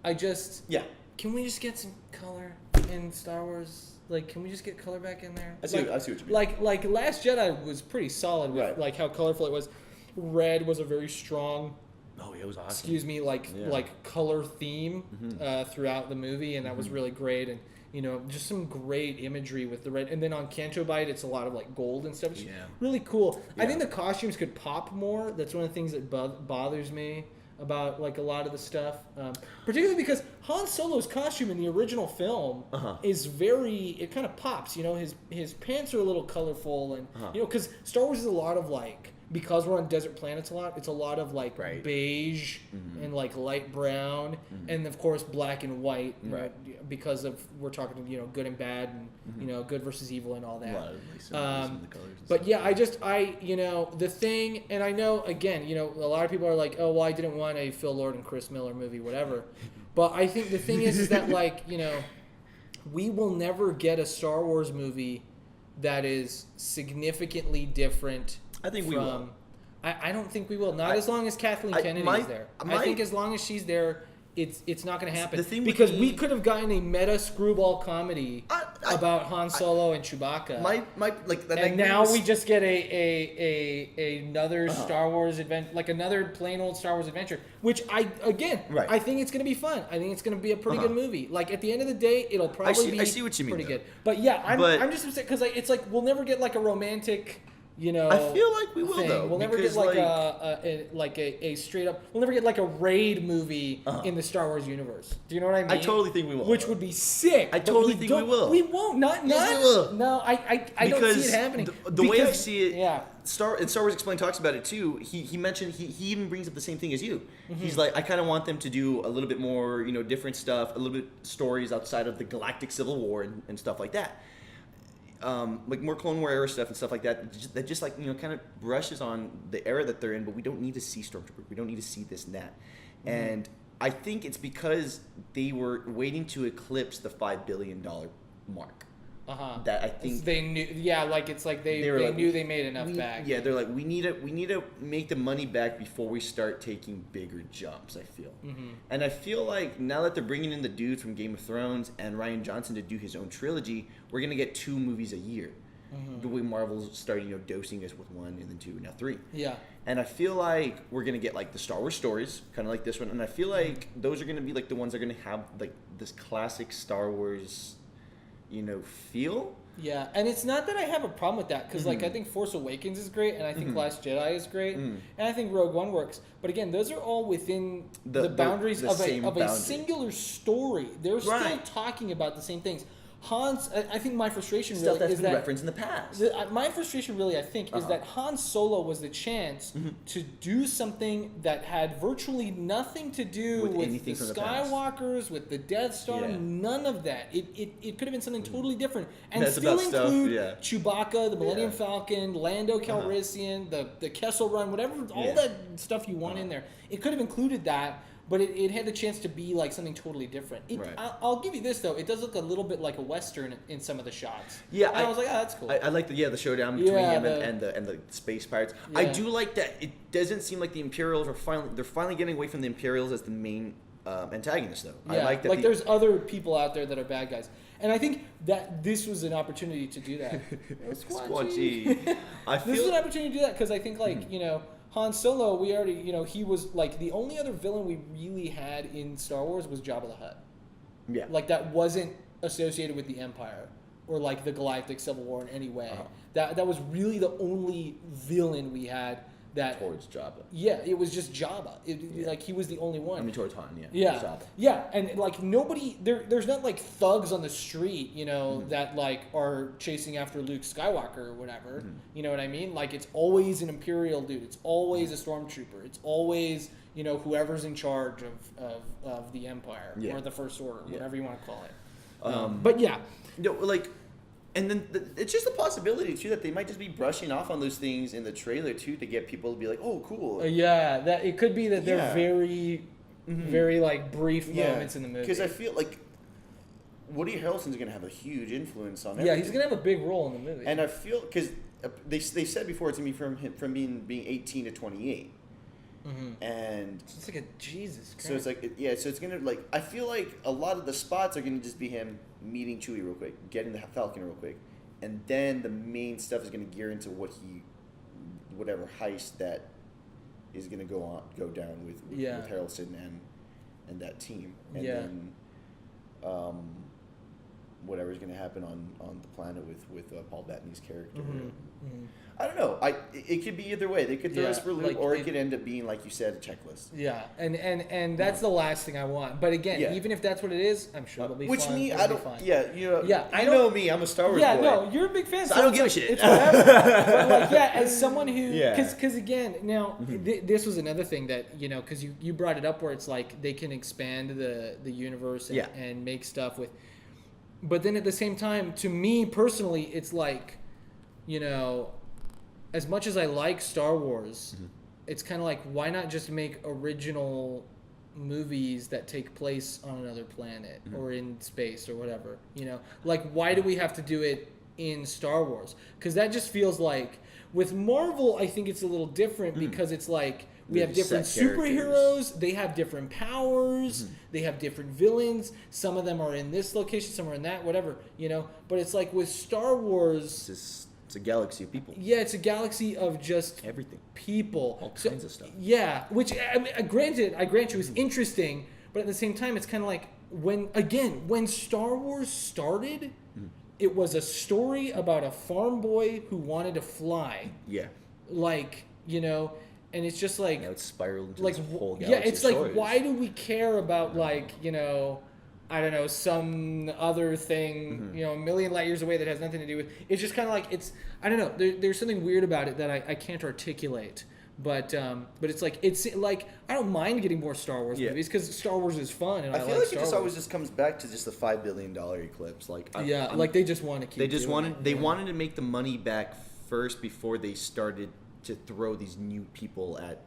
can we just get some color in Star Wars? Like, can we just get color back in there? I see what you mean. Like Last Jedi was pretty solid with like how colorful it was. Red was a very strong. Oh, it was awesome. Excuse me, like color theme throughout the movie, and that was really great. And you know, just some great imagery with the red. And then on Canto Bight, it's a lot of like gold and stuff. Which really cool. I think the costumes could pop more. That's one of the things that bothers me about like a lot of the stuff, particularly because Han Solo's costume in the original film is it kind of pops. You know, his pants are a little colorful, and you know, because Star Wars is a lot of like, because we're on desert planets a lot, it's a lot of like beige and like light brown, and of course black and white, you know, because of we're talking, you know, good and bad, and you know, good versus evil and all that. A lot of the colors and but stuff. I you know, the thing, and I know again, you know, a lot of people are like, oh, well, I didn't want a Phil Lord and Chris Miller movie, whatever. But I think the thing is that like, you know, we will never get a Star Wars movie that is significantly different. I think we will. I don't think we will. Not as long as Kathleen Kennedy is there. I think as long as she's there, it's not going to happen. Because we could have gotten a meta screwball comedy about Han Solo and Chewbacca. And now we just get another Star Wars adventure, like another plain old Star Wars adventure. Which I think it's going to be fun. I think it's going to be a pretty good movie. Like at the end of the day, it'll probably be pretty good. But I'm just upset because it's like we'll never get like a romantic. You know, I feel like we will though. We'll never get like a straight up. We'll never get like a raid movie in the Star Wars universe. Do you know what I mean? I totally think we will. Which would be sick. I totally think we will. We won't. Not. Yes, we will. No, I don't see it happening. The way I see it, Star Wars Explained talks about it too. He mentioned he even brings up the same thing as you. He's like, I kind of want them to do a little bit more, you know, different stuff, a little bit stories outside of the Galactic Civil War and stuff like that. Like more Clone War era stuff and stuff like that just like, you know, kind of brushes on the era that they're in, but we don't need to see Stormtrooper. We don't need to see this and that. And I think it's because they were waiting to eclipse the $5 billion mark. That I think they knew. Yeah, like it's like they knew they made enough back. Yeah, they're like, we need to make the money back before we start taking bigger jumps. I feel, and I feel like now that they're bringing in the dude from Game of Thrones and Rian Johnson to do his own trilogy, we're gonna get 2 movies a year. The way Marvel's starting, you know, dosing us with 1 and then 2 and now 3. Yeah. And I feel like we're gonna get like the Star Wars stories, kind of like this one, and I feel like those are gonna be like the ones that are gonna have like this classic Star Wars, you know, feel. Yeah, and it's not that I have a problem with that, because like I think Force Awakens is great, and I think Last Jedi is great, and I think Rogue One works. But again, those are all within the boundaries of a singular story. They're still talking about the same things. I think my frustration stuff really is that referenced in the past. My frustration really, I think, is that Han Solo was the chance to do something that had virtually nothing to do with the Skywalkers, with the Death Star, none of that. It could have been something totally different, and still include Chewbacca, the Millennium Falcon, Lando Calrissian, the Kessel Run, whatever, all that stuff you want in there. It could have included that. but it had the chance to be like something totally different. Right. I'll give you this though, it does look a little bit like a Western in some of the shots. Yeah, and I was like, oh, that's cool. I like the showdown between Yeah, him and the space pirates. Yeah. I do like that. It doesn't seem like the Imperials are finally getting away from the Imperials as the main antagonist though. Yeah, I like that. There's other people out there that are bad guys, and I think that this was an opportunity to do that. Squatchy. This is an opportunity to do that because I think Han Solo, we already he was like the only other villain we really had in Star Wars was Jabba the Hutt. Yeah. Like that wasn't associated with the Empire or like the Galactic Civil War in any way. That was really the only villain we had that towards Jabba. Yeah, it was just Jabba. Like he was the only one. I mean towards Han, Yeah. Jabba. Yeah, and like nobody there's not like thugs on the street, that like are chasing after Luke Skywalker or whatever. Mm-hmm. You know what I mean? Like it's always an Imperial dude. It's always a stormtrooper. It's always, whoever's in charge of the Empire or the First Order, whatever you want to call it. But yeah. And then it's just a possibility too that they might just be brushing off on those things in the trailer too to get people to be like, "Oh, cool." That it could be that they're very, very like brief moments in the movie. Because I feel like Woody Harrelson's gonna have a huge influence on everything. Yeah, he's gonna have a big role in the movie. And I feel because they said before it's gonna be from being 18 to 28. And it's like a Jesus Christ. So it's like so it's gonna like I feel like a lot of the spots are gonna just be him meeting Chewie real quick, getting the Falcon real quick, and then the main stuff is gonna gear into whatever heist that is gonna go down with Harrelson and that team, and then whatever's gonna happen on the planet with Paul Bettany's character. I don't know. It could be either way. They could throw us for a loop, or it could end up being, like you said, a checklist. Yeah, and that's the last thing I want. But again, even if that's what it is, I'm sure it'll be fun. Which me, I don't. I know me. I'm a Star Wars boy. Yeah, no, you're a big fan. So I don't give a shit. It's whatever. But as someone who, because again, now this was another thing that because you brought it up where it's like they can expand the universe and make stuff with. But then at the same time, to me personally, it's like, as much as I like Star Wars, it's kind of like, why not just make original movies that take place on another planet or in space or whatever? Like, why do we have to do it in Star Wars? Because that just feels like, with Marvel, I think it's a little different because it's like, we have different superheroes, they have different powers, they have different villains, some of them are in this location, some are in that, whatever, But it's like with Star Wars... It's a galaxy of people. Yeah, it's a galaxy of just... everything. People. All kinds of stuff. Yeah, which, I grant you, it's interesting, but at the same time, it's kind of like, when Star Wars started, it was a story about a farm boy who wanted to fly. Yeah. And it's just like... it's spiraled into like, this whole galaxy. Yeah, it's like, stories. Why do we care about, I don't know, some other thing, a million light years away that has nothing to do with... It's just kind of like, I don't know, there's something weird about it that I can't articulate. But it's like, I don't mind getting more Star Wars movies because Star Wars is fun and I feel like like Star it just Wars. always just comes back to just the $5 billion eclipse. They just want to keep They wanted to make the money back first before they started to throw these new people at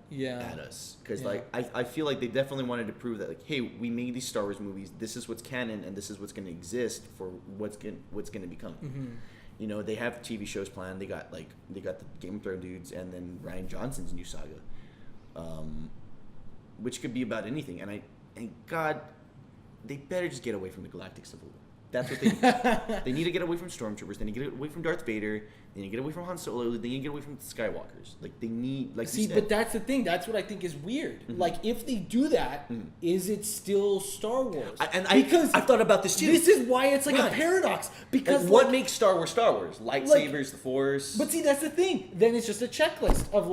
us, because I feel like they definitely wanted to prove that, like, hey, we made these Star Wars movies, this is what's canon and this is what's going to exist for what's going to become. They have TV shows planned. They got the Game of Thrones dudes and then Rian Johnson's new saga, which could be about anything, and God, they better just get away from the Galactic Civil War. That's what they need. They need to get away from stormtroopers. They need to get away from Darth Vader. They need to get away from Han Solo. They need to get away from the Skywalkers. Like, they need, like, see, but that's the thing. That's what I think is weird. Like, if they do that, is it still Star Wars? Because I've thought about this too. This is why it's like a paradox. Because what makes Star Wars Star Wars? Lightsabers, the Force. But see, that's the thing. Then it's just a checklist of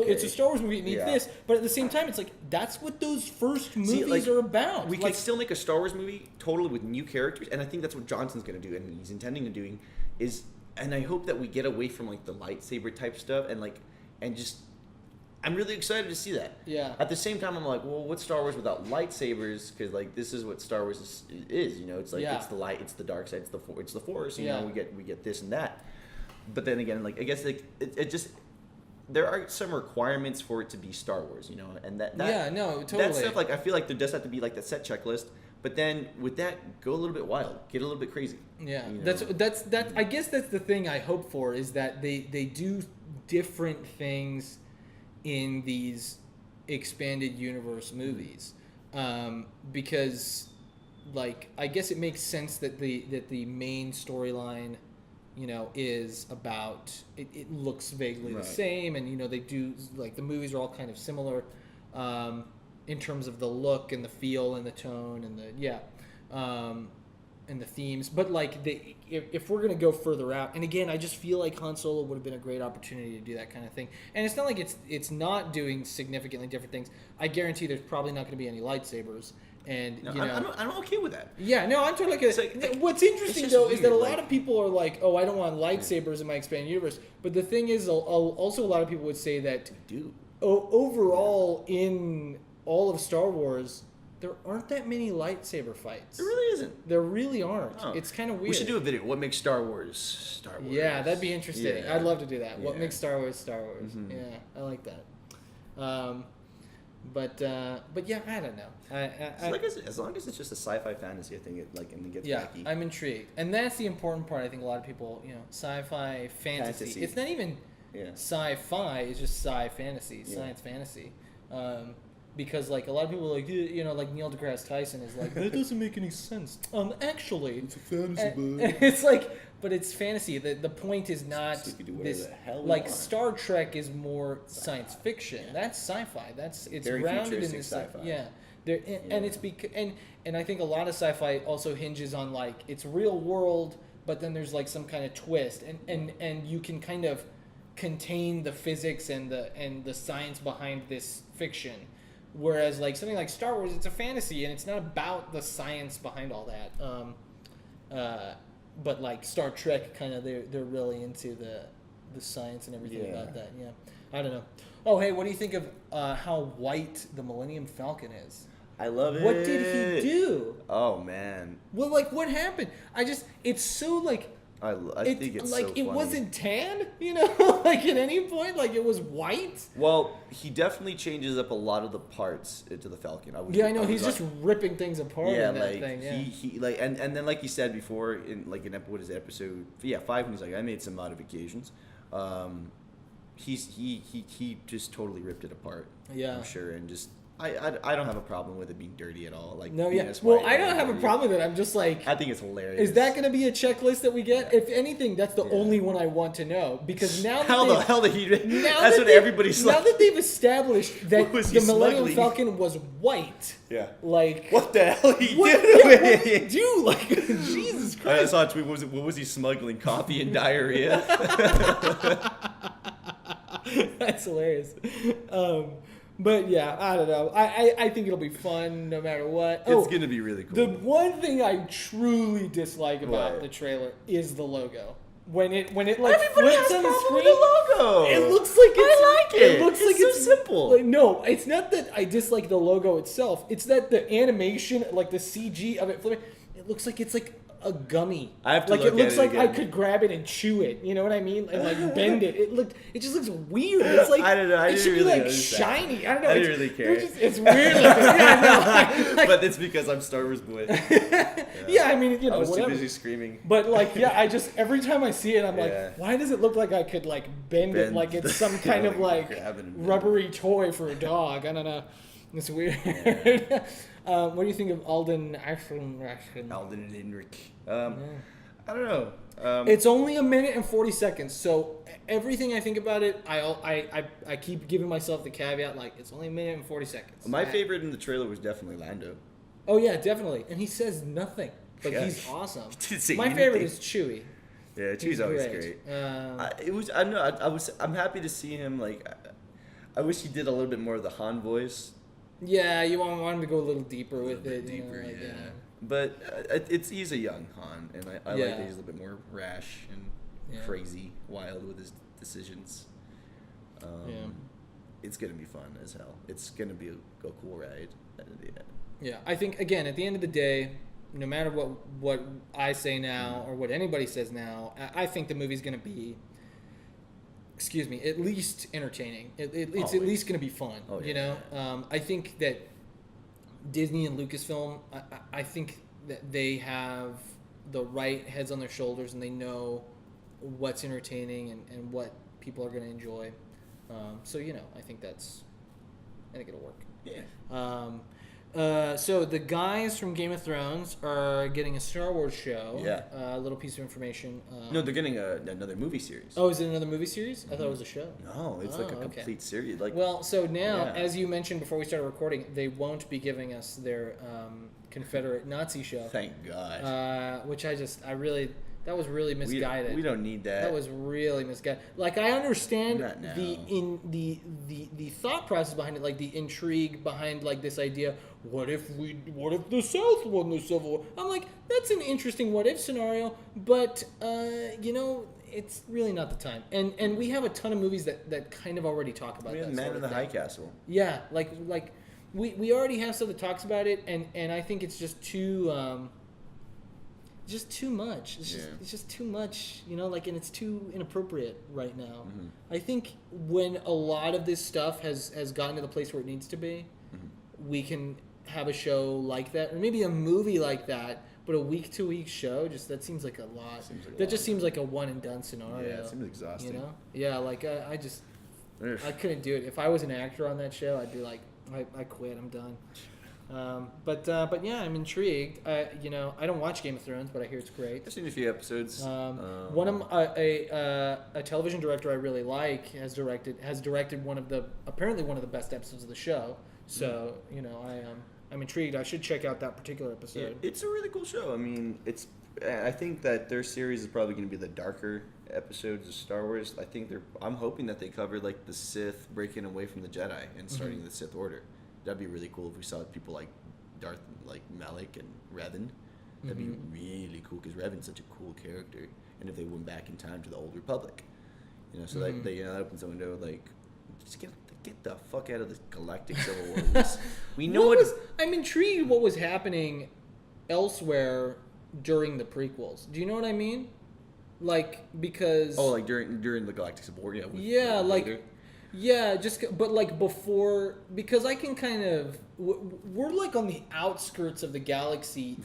it's a Star Wars movie. It needs this. But at the same time, it's like, that's what those first movies are about. We could still make a Star Wars movie totally with new characters, and I think that's what Johnson's going to do, and he's intending on doing is. And I hope that we get away from like the lightsaber type stuff and just I'm really excited to see that. Yeah. At the same time, I'm like, well, what's Star Wars without lightsabers? Because like this is what Star Wars is. It's like it's the light, it's the dark side, it's the Force. We get this and that. But then again, like I guess like it just there are some requirements for it to be Star Wars, you know, and that yeah, no, totally. that stuff, like, I feel like there does have to be like that set checklist, but then with that, go a little bit wild, get a little bit crazy. Yeah, you know? that's I guess that's the thing I hope for, is that they do different things in these expanded universe movies, because, like, I guess it makes sense that the main storyline, you know, is about it looks vaguely the same, and, you know, they do, like, the movies are all kind of similar in terms of the look and the feel and the tone and and the themes, but, like, if we're gonna go further out, and again, I just feel like Han Solo would have been a great opportunity to do that kind of thing, and it's not like it's not doing significantly different things. I guarantee there's probably not going to be any lightsabers, and no, you know, I'm okay with that. Yeah, no, I'm totally like, what's interesting though is that a lot of people are like, oh, I don't want lightsabers in my expanded universe, but the thing is, also a lot of people would say that overall in all of Star Wars, there aren't that many lightsaber fights. There really isn't. There really aren't. Oh. It's kind of weird. We should do a video. What makes Star Wars Star Wars? Yeah, that'd be interesting. Yeah. I'd love to do that. Yeah. What makes Star Wars Star Wars? Mm-hmm. Yeah, I like that. But yeah, I don't know. As long as it's just a sci-fi fantasy, I think it and it gets wacky. I'm intrigued, and that's the important part. I think a lot of people, you know, sci-fi fantasy. It's not even sci-fi. It's just fantasy, science fantasy. Because, like, a lot of people are like, you know, like Neil deGrasse Tyson is like, that doesn't make any sense. Actually, it's a fantasy book. It's like, but it's fantasy. The point is not so you can do this. The hell like Star Trek is more science fiction. Yeah. That's sci-fi. It's very rounded in this sci-fi. Yeah. And it's and I think a lot of sci-fi also hinges on, like, it's real world, but then there's, like, some kind of twist, and you can kind of contain the physics and the science behind this fiction. Whereas, like, something like Star Wars, it's a fantasy, and it's not about the science behind all that. But, like, Star Trek, kind of, they're really into the science and everything about that. Yeah, I don't know. Oh, hey, what do you think of how white the Millennium Falcon is? I love it. What did he do? Oh man. Well, like, what happened? It's so it wasn't tan, you know, like, at any point, like, it was white. Well, he definitely changes up a lot of the parts to the Falcon. I know he's just ripping things apart. Yeah, in that like thing, yeah. he like and then, like you said before, in like what is it, episode 5, when he's like, I made some modifications. He just totally ripped it apart. Yeah, I'm sure, and just. I don't have a problem with it being dirty at all. Like, no, yeah. Well, I don't have a problem with it. I'm just like, I think it's hilarious. Is that going to be a checklist that we get? If anything, that's the only one I want to know, because now that's what everybody's like. Now that they've established that the Millennium Falcon was white, like, what the hell he doing? What did he do? Like, Jesus Christ! I saw a tweet. What was he smuggling? Coffee and diarrhea. That's hilarious. But yeah, I don't know. I think it'll be fun no matter what. It's gonna be really cool. The one thing I truly dislike about the trailer is the logo. When it like everybody flips on the screen, the logo. It looks like I like it. It looks like it's so simple. Like, no, it's not that I dislike the logo itself. It's that the animation, like the CG of it flipping, it looks like it's like a gummy. I have to like look it looks at it like again. I could grab it and chew it. You know what I mean? And like bend it. It just looks weird. It's like I don't know. It should be really like shiny. I don't know. I didn't really care. It's weird. Like, but it's because I'm Star Wars boy. Yeah, I mean, you know, I was whatever. too busy screaming. But like, yeah, I just every time I see it, I'm like, why does it look like I could like bend it like it's some kind of like rubbery toy for a dog? I don't know. It's weird. What do you think of Alden Ehrenreich? Alden and Henrik. I don't know. It's only 1 minute and 40 seconds, so everything I think about it, I keep giving myself the caveat, like, it's only 1 minute and 40 seconds. My favorite in the trailer was definitely Lando. Oh yeah, definitely, and he says nothing, but he's awesome. My anything. favorite is Chewie. Yeah, Chewie's always great. I'm happy to see him. Like, I wish he did a little bit more of the Han voice. Yeah, you want him to go a little deeper with it. Deeper, you know, yeah. But he's a young Han, and I like that he's a little bit more rash and crazy, wild with his decisions. It's gonna be fun as hell. It's gonna be a cool ride. Yeah, I think again at the end of the day, no matter what I say now or what anybody says now, I think the movie's gonna be excuse me, at least entertaining. It's Always. at least going to be fun. Oh, You yeah. know, I think that Disney and Lucasfilm, I think that they have the right heads on their shoulders, and they know what's entertaining and what people are going to enjoy. So you know, I think it'll work. Yeah. So the guys from Game of Thrones are getting a Star Wars show. Yeah. A little piece of information. No, they're getting another movie series. Oh, is it another movie series? I thought it was a show. No, it's like a complete series. Like, well, so now, Yeah. as you mentioned before we started recording, they won't be giving us their Confederate Nazi show. thank God. Which that was really misguided. We don't need that. That was really misguided. Like, I understand Not now. the thought process behind it, like the intrigue behind like this idea. What if the South won the Civil War? I'm like, that's an interesting what if scenario, but you know, it's really not the time. And we have a ton of movies that kind of already talk about We that. have Man sort in of the thing. High Castle. Yeah, like we already have stuff that talks about it, and I think it's just too much. It's just too much, you know, like, and it's too inappropriate right now. Mm-hmm. I think when a lot of this stuff has gotten to the place where it needs to be, we can have a show like that, or maybe a movie like that, but a week-to-week show, that seems like a lot. Just seems like a one-and-done scenario. Yeah, it seems exhausting. You know? Yeah, like, I couldn't do it. If I was an actor on that show, I'd be like, I quit, I'm done. But yeah, I'm intrigued. You know, I don't watch Game of Thrones, but I hear it's great. I've seen a few episodes. One of a television director I really like has directed apparently one of the best episodes of the show. So you know, I'm intrigued. I should check out that particular episode. Yeah, it's a really cool show. I mean, I think that their series is probably going to be the darker episodes of Star Wars. I'm hoping that they cover like the Sith breaking away from the Jedi and starting the Sith Order. That'd be really cool if we saw people like Darth, like Malik and Revan. That'd be really cool because Revan's such a cool character. And if they went back in time to the Old Republic, you know, so that that opens the window, like, just get the fuck out of this galactic civil war. We know I'm intrigued what was happening elsewhere during the prequels. Do you know what I mean? Like, because like during the galactic civil war, but like before, because I can kind of we're like on the outskirts of the galaxy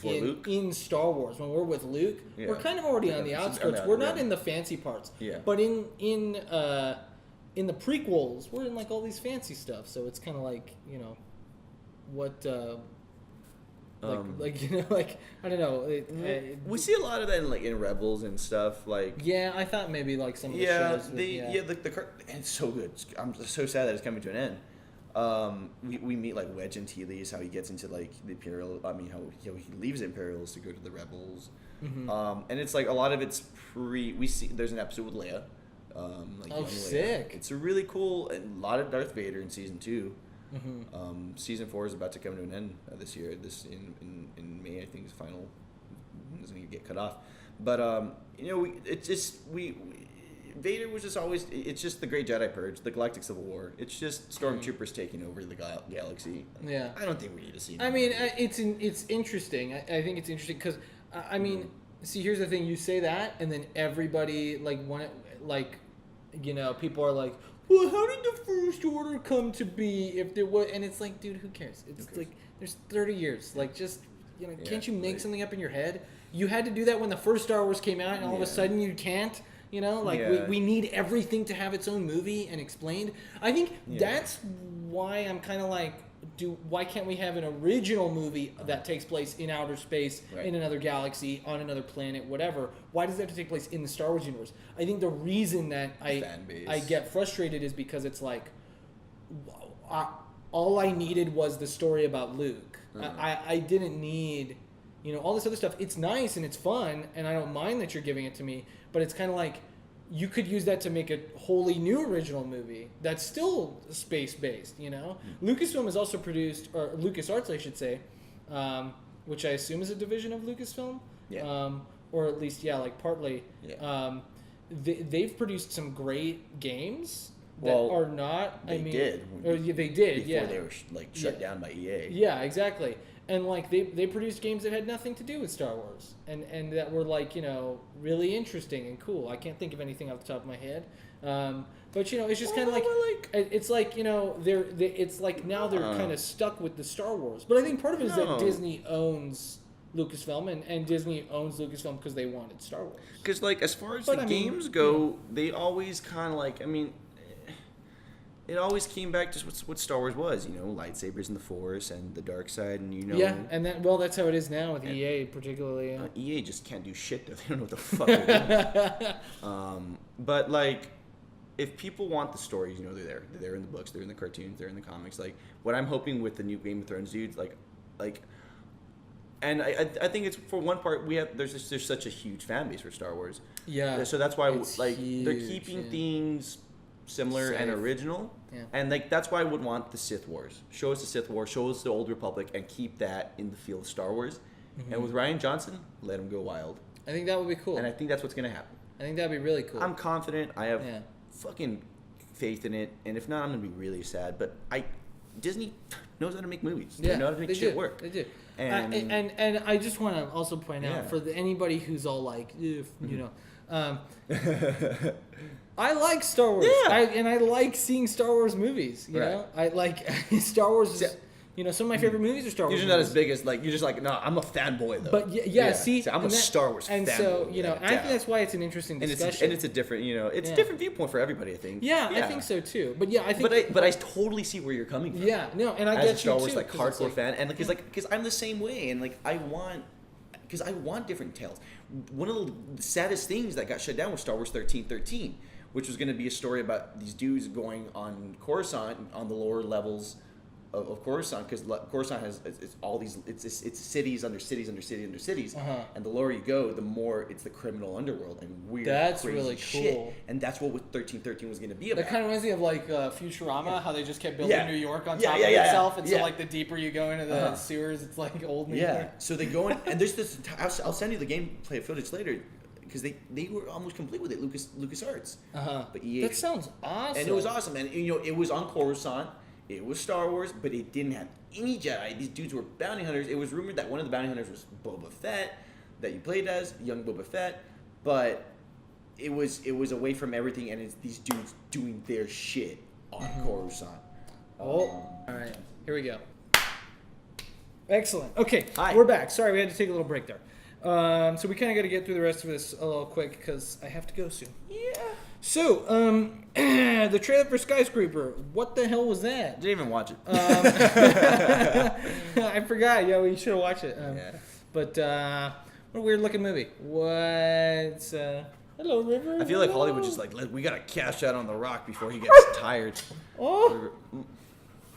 in Star Wars when we're with Luke. Yeah. We're kind of already on the outskirts. We're not in the fancy parts. Yeah. But in the prequels, we're in like all these fancy stuff. So it's kind of like, you know, what like you know, like, I don't know. We see a lot of that in Rebels and stuff. Like, yeah, I thought maybe like some of the shows. and it's so good. I'm so sad that it's coming to an end. We meet like Wedge and Teely's, how he gets into like the Imperial. I mean, how he leaves Imperials to go to the Rebels. And it's like a lot of it's we see there's an episode with Leia. Young sick! Leia. It's a really cool, and a lot of Darth Vader in season 2. Season 4 is about to come to an end this year. In May, I think, is final. Is going to get cut off. But you know, Vader was just always. It's just the Great Jedi Purge, the Galactic Civil War. It's just stormtroopers taking over the galaxy. Yeah. I don't think we need to see. I mean, it's interesting. I think it's interesting because I mean, see, here's the thing: you say that, and then everybody you know, people are like, well, how did the First Order come to be if there was... And it's like, dude, who cares? It's like, there's 30 years. Like, just, you know, can't you make something up in your head? You had to do that when the first Star Wars came out, and all of a sudden you can't. You know, like, we need everything to have its own movie and explained. I think that's why I'm kind of like, why can't we have an original movie that takes place in outer space, in another galaxy, on another planet, whatever? Why does it have to take place in the Star Wars universe? I think the reason that I get frustrated is because it's like, all I needed was the story about Luke. I didn't need, you know, all this other stuff. It's nice and it's fun, and I don't mind that you're giving it to me, but it's kind of like, you could use that to make a wholly new original movie that's still space-based, you know? Lucasfilm has also produced, or LucasArts, I should say, which I assume is a division of Lucasfilm, or at least, like partly. Yeah. They've produced some great games that are not. They did. They did. Before they were shut down by EA. Yeah, exactly. And like they produced games that had nothing to do with Star Wars, and that were like, you know, really interesting and cool. I can't think of anything off the top of my head, But it's just kind of it's like it's like now they're kind of stuck with the Star Wars. But I think part of it is that Disney owns Lucasfilm, and Disney owns Lucasfilm because they wanted Star Wars. Because as far as games go, they always kind of it always came back to what Star Wars was, lightsabers and the Force and the dark side, and Yeah, and that's how it is now with EA particularly. Yeah. EA just can't do shit though. They don't know what the fuck they're doing. But if people want the stories, they're there. They're there in the books, they're in the cartoons, they're in the comics. What I'm hoping with the new Game of Thrones dudes, and I think it's for one part there's such a huge fan base for Star Wars. Yeah. So that's why huge, they're keeping things similar and original, and that's why I would want the Sith Wars. Show us the Sith Wars, show us the Old Republic, and keep that in the field of Star Wars. Mm-hmm. And with Rian Johnson, let him go wild. I think that would be cool, and I think that's what's gonna happen. I think that'd be really cool. I'm confident. I have fucking faith in it, and if not, I'm gonna be really sad. But Disney knows how to make movies. They know how to make shit work. They do. And I just want to also point out for anybody who's all like, I like Star Wars. Yeah. I like seeing Star Wars movies. You know, I like Star Wars. Some of my favorite movies are Star Wars. You're not as big as you're just no, I'm a fanboy though. But see, I'm a Star Wars fanboy. And so I think that's why it's an interesting discussion. And it's a different, it's a different viewpoint for everybody. I think. Yeah, I think so too. But I think. But I totally see where you're coming from. Yeah, no, and I as get a Star Wars too, hardcore fan, and because I'm the same way, and I want different tales. One of the saddest things that got shut down was Star Wars 1313, which was going to be a story about these dudes going on Coruscant on the lower levels of Coruscant, because Coruscant has all these it's cities under cities under cities under cities, and the lower you go, the more it's the criminal underworld and weird. That's crazy really cool. Shit. And that's what 1313 was going to be about. That kind of reminds me of Futurama, how they just kept building New York on top of itself, and so the deeper you go into the sewers, it's like old New York. So they go in, and there's this. I'll send you the gameplay footage later. Because they were almost complete with it, LucasArts. But EA. That sounds awesome. And it was awesome, and it was on Coruscant. It was Star Wars, but it didn't have any Jedi. These dudes were bounty hunters. It was rumored that one of the bounty hunters was Boba Fett, that you played as, young Boba Fett. But it was away from everything, and it's these dudes doing their shit on Coruscant. All right, here we go. Excellent. Okay, Hi. We're back. Sorry, we had to take a little break there. So we kind of got to get through the rest of this a little quick because I have to go soon. Yeah. So, the trailer for Skyscraper, what the hell was that? Didn't even watch it. I forgot. Yeah, we should have watched it. But what a weird looking movie. What's hello, River? I feel like Hollywood just we gotta cash out on The Rock before he gets tired. Oh.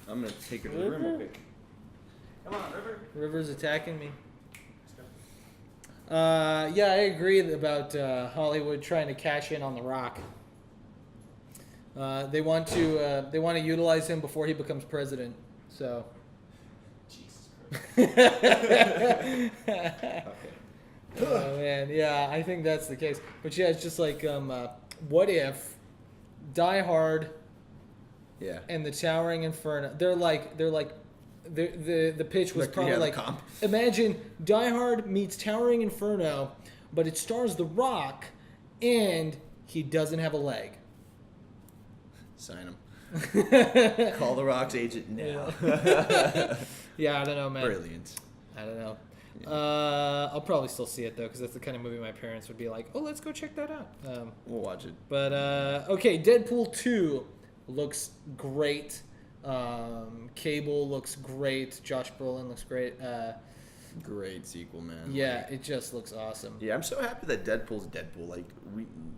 I'm gonna take her to the room real quick. Come on, River. River's attacking me. I agree about Hollywood trying to cash in on The Rock. They want to utilize him before he becomes president. So. Jesus Christ. Okay. Oh man, yeah, I think that's the case. But yeah, it's just like, what if Die Hard, and the Towering Inferno? They're like. The pitch was probably imagine Die Hard meets Towering Inferno, but it stars The Rock, and he doesn't have a leg. Sign him. Call The Rock's agent now. Yeah, I don't know, man. Brilliant. I don't know. Yeah. I'll probably still see it though, because that's the kind of movie my parents would be like, "Oh, let's go check that out." We'll watch it. But okay, Deadpool 2 looks great. Cable looks great. Josh Brolin looks great. Great sequel, man. Yeah, it just looks awesome. Yeah, I'm so happy that Deadpool's Deadpool.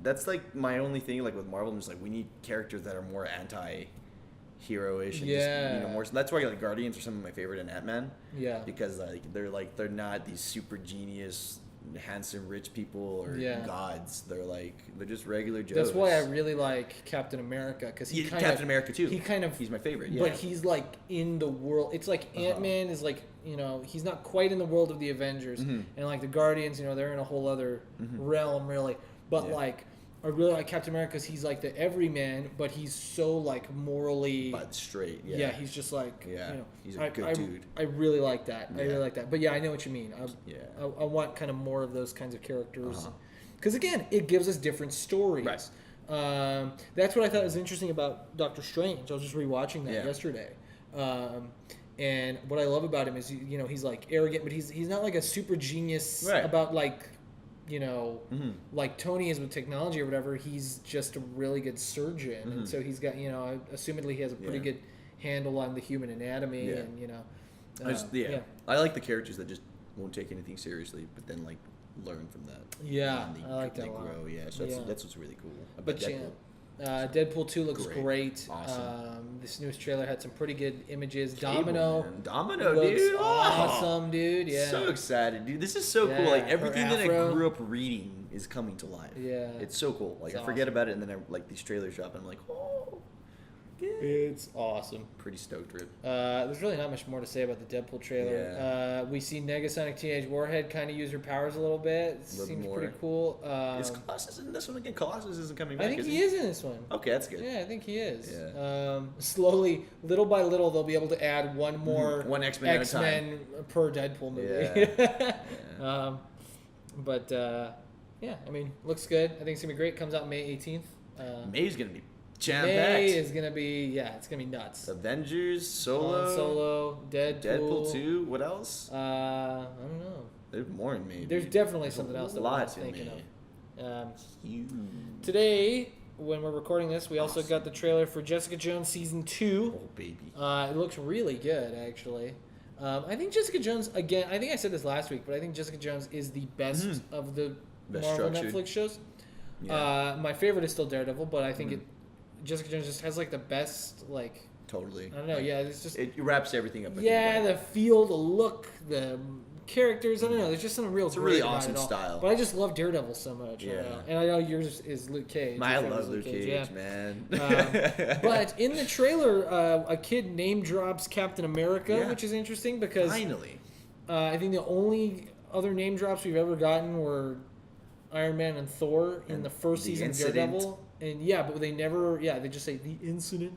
That's my only thing. With Marvel, I'm just we need characters that are more anti-hero-ish. And just, more. So that's why Guardians are some of my favorite, and Ant-Man. Yeah. Because they're not these super genius, handsome, rich people or gods. They're just regular Joes. That's why I really like Captain America, because Captain America too. He's my favorite. But he's in the world. It's like Ant-Man is he's not quite in the world of the Avengers, and the Guardians, they're in a whole other realm really. But I really like Captain America because he's the everyman, but he's so morally but straight. Yeah. Yeah, he's just he's a good dude. I really like that. I really like that. But yeah, I know what you mean. I want kind of more of those kinds of characters because again, it gives us different stories. Right. That's what I thought was interesting about Doctor Strange. I was just rewatching that yesterday. And what I love about him is, he's like arrogant, but he's not like a super genius about like, like Tony is with technology or whatever. He's just a really good surgeon. And so he's got, assumedly he has a pretty good handle on the human anatomy and, I like the characters that just won't take anything seriously, but then like learn from that. Yeah, and I like that a lot. grow. Yeah, so that's what's really cool. But Deadpool 2 looks great. Awesome. This newest trailer had some pretty good images. Domino, dude, awesome, dude. Yeah, so excited, dude. This is so cool. Like everything that I grew up reading is coming to life. Yeah, it's so cool. Like I forget about it, and then these trailers drop, and I'm like, oh. It's awesome. Pretty stoked, Rip. There's really not much more to say about the Deadpool trailer. Yeah. We see Negasonic Teenage Warhead kind of use her powers a little bit. It seems pretty cool. Is Colossus in this one again? Colossus isn't coming back. I think he is in this one. Okay, that's good. Yeah, I think he is. Yeah. Slowly, little by little, they'll be able to add one more X-Men per Deadpool movie. Yeah. But yeah, I mean, looks good. I think it's gonna be great. Comes out May 18th. May's gonna be. May is gonna be it's gonna be nuts. Avengers, Solo, Deadpool 2. What else? I don't know. There's more in May. There's definitely something else that I'm not thinking of. Today, when we're recording this, we also got the trailer for Jessica Jones season 2. Oh baby! It looks really good, actually. I think Jessica Jones again. I think I said this last week, but I think Jessica Jones is the best of the Marvel Netflix shows. Yeah. My favorite is still Daredevil, but I think Jessica Jones just has like the best Totally. I don't know. Yeah, it's just it wraps everything up. The feel, the look, the characters. I don't know. There's just something real. It's a really awesome style. But I just love Daredevil so much. Yeah. And I know yours is Luke Cage. I love Luke Cage, man. But in the trailer, a kid name drops Captain America, which is interesting because finally, I think the only other name drops we've ever gotten were Iron Man and Thor in the first season of Daredevil. And but they never, they just say the incident.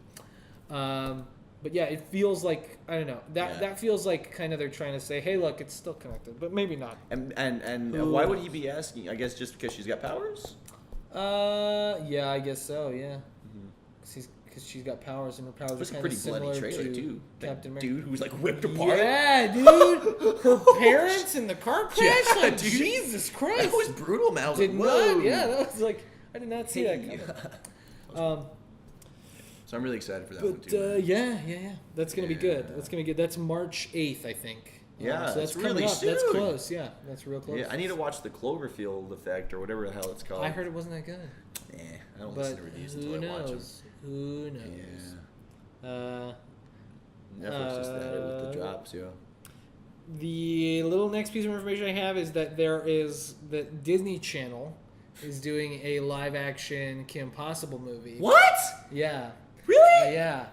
But yeah, it feels like, I don't know, that feels like kind of they're trying to say, hey, look, it's still connected, but maybe not. And why would he be asking? I guess just because she's got powers? Yeah, I guess so, yeah. Because she's got powers, and her powers are kind of similar to Captain America. Dude who's like ripped apart. Yeah, dude. Her parents in the car crash. Dude. Jesus Christ. That was brutal, man. I was that was like, I did not see that coming. So I'm really excited for that one too. But that's gonna be good. That's gonna be good. That's March 8th, I think. Yeah, so that's really soon. That's close. Yeah, that's real close. Yeah, I need to watch the Cloverfield Effect or whatever the hell it's called. I heard it wasn't that good. I don't listen to reviews until I watch them. Who knows? Yeah. Netflix just that with the drops, The little next piece of information I have is that the Disney Channel is doing a live action Kim Possible movie. What? Yeah. Really? Yeah.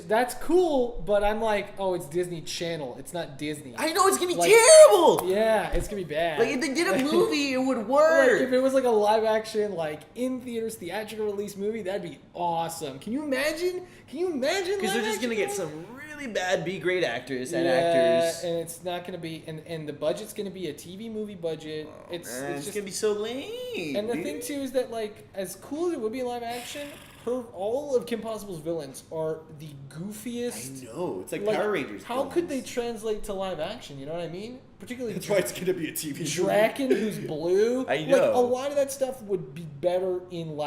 That's cool, but I'm like, oh, it's Disney Channel. It's not Disney. I know, it's going to be terrible. Yeah, it's going to be bad. Like, if they did a movie, it would work. Like, if it was like a live action, in theaters, theatrical release movie, that'd be awesome. Can you imagine? Because they're just going to get some really bad B-grade actors and actors. And it's not going to be, and the budget's going to be a TV movie budget. It's going to be so lame. And the thing, too, is that, as cool as it would be in live action, all of Kim Possible's villains are the goofiest. I know. It's like Power Rangers. How could they translate to live action? You know what I mean? Particularly that's why it's going to be a TV show. Draken, who's blue. I know. A lot of that stuff would be better in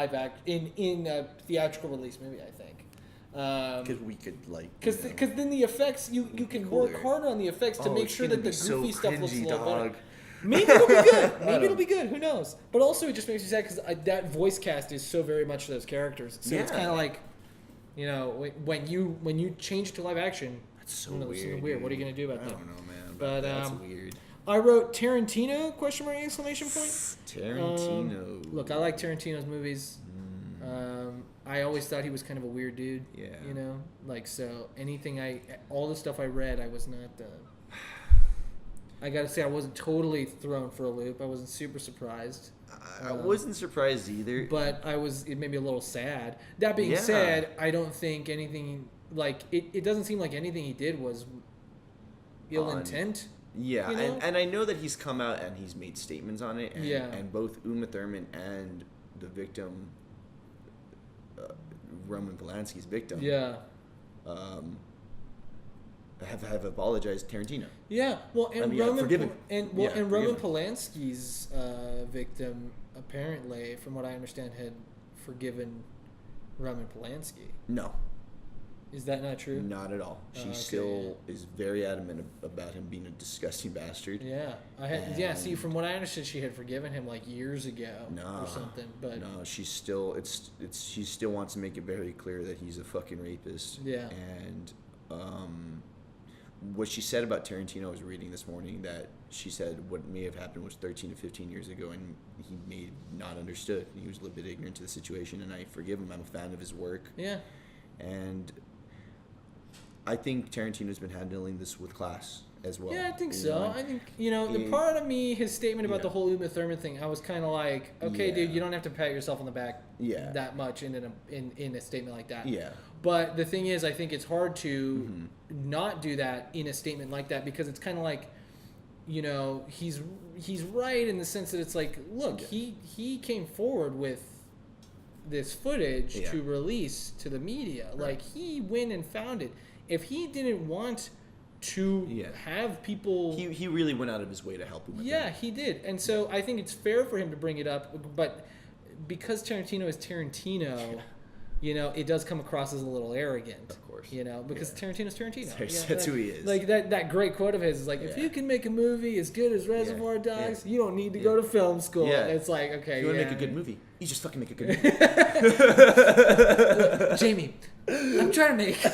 in a theatrical release movie, I think. Because we could Because then the effects you can work harder on the effects to make sure that the goofy stuff looks a little better. Maybe it'll be good. Who knows? But also, it just makes me sad because that voice cast is so very much those characters. So it's kind of like, when you change to live action, that's so weird. What are you gonna do about that? I don't know, man. But that's weird. I wrote Tarantino ? Exclamation point. Tarantino. Look, I like Tarantino's movies. I always thought he was kind of a weird dude. Yeah. So all the stuff I read, I was not. I gotta say, I wasn't totally thrown for a loop. I wasn't super surprised. I wasn't surprised either. But it made me a little sad. That being said, I don't think anything, it doesn't seem like anything he did was ill intent. Yeah, and I know that he's come out and he's made statements on it. And both Uma Thurman and the victim Roman Polanski's victim. Yeah. Have apologized to Tarantino. Yeah, well, and Roman forgiven. Roman Polanski's victim apparently, from what I understand, had forgiven Roman Polanski. No. Is that not true? Not at all. She still is very adamant about him being a disgusting bastard. Yeah, see, from what I understood, she had forgiven him like years ago or something. But no, she's still she still wants to make it very clear that he's a fucking rapist. Yeah, and what she said about Tarantino, I was reading this morning, that she said what may have happened was 13 to 15 years ago, and he may have not understood. He was a little bit ignorant to the situation, and I forgive him. I'm a fan of his work. Yeah, and I think Tarantino's been handling this with class as well. Yeah, I think so. I think, the part of me, his statement about the whole Uma Thurman thing, I was kind of like, okay, dude, you don't have to pat yourself on the back that much in a statement like that. Yeah. But the thing is, I think it's hard to not do that in a statement like that, because it's kind of like, he's right in the sense that it's like, look, he came forward with this footage to release to the media. Right. Like, he went and found it. If he didn't want to have people... He really went out of his way to help him with that. He did. And so I think it's fair for him to bring it up, but because Tarantino is Tarantino... it does come across as a little arrogant. Of course. Because Tarantino's Tarantino. That's who he is. Like that great quote of his is like, if you can make a movie as good as Reservoir Dogs, you don't need to go to film school. Yeah. It's like, okay, if you want to make a good movie, you just fucking make a good movie. Jamie, I'm trying to make...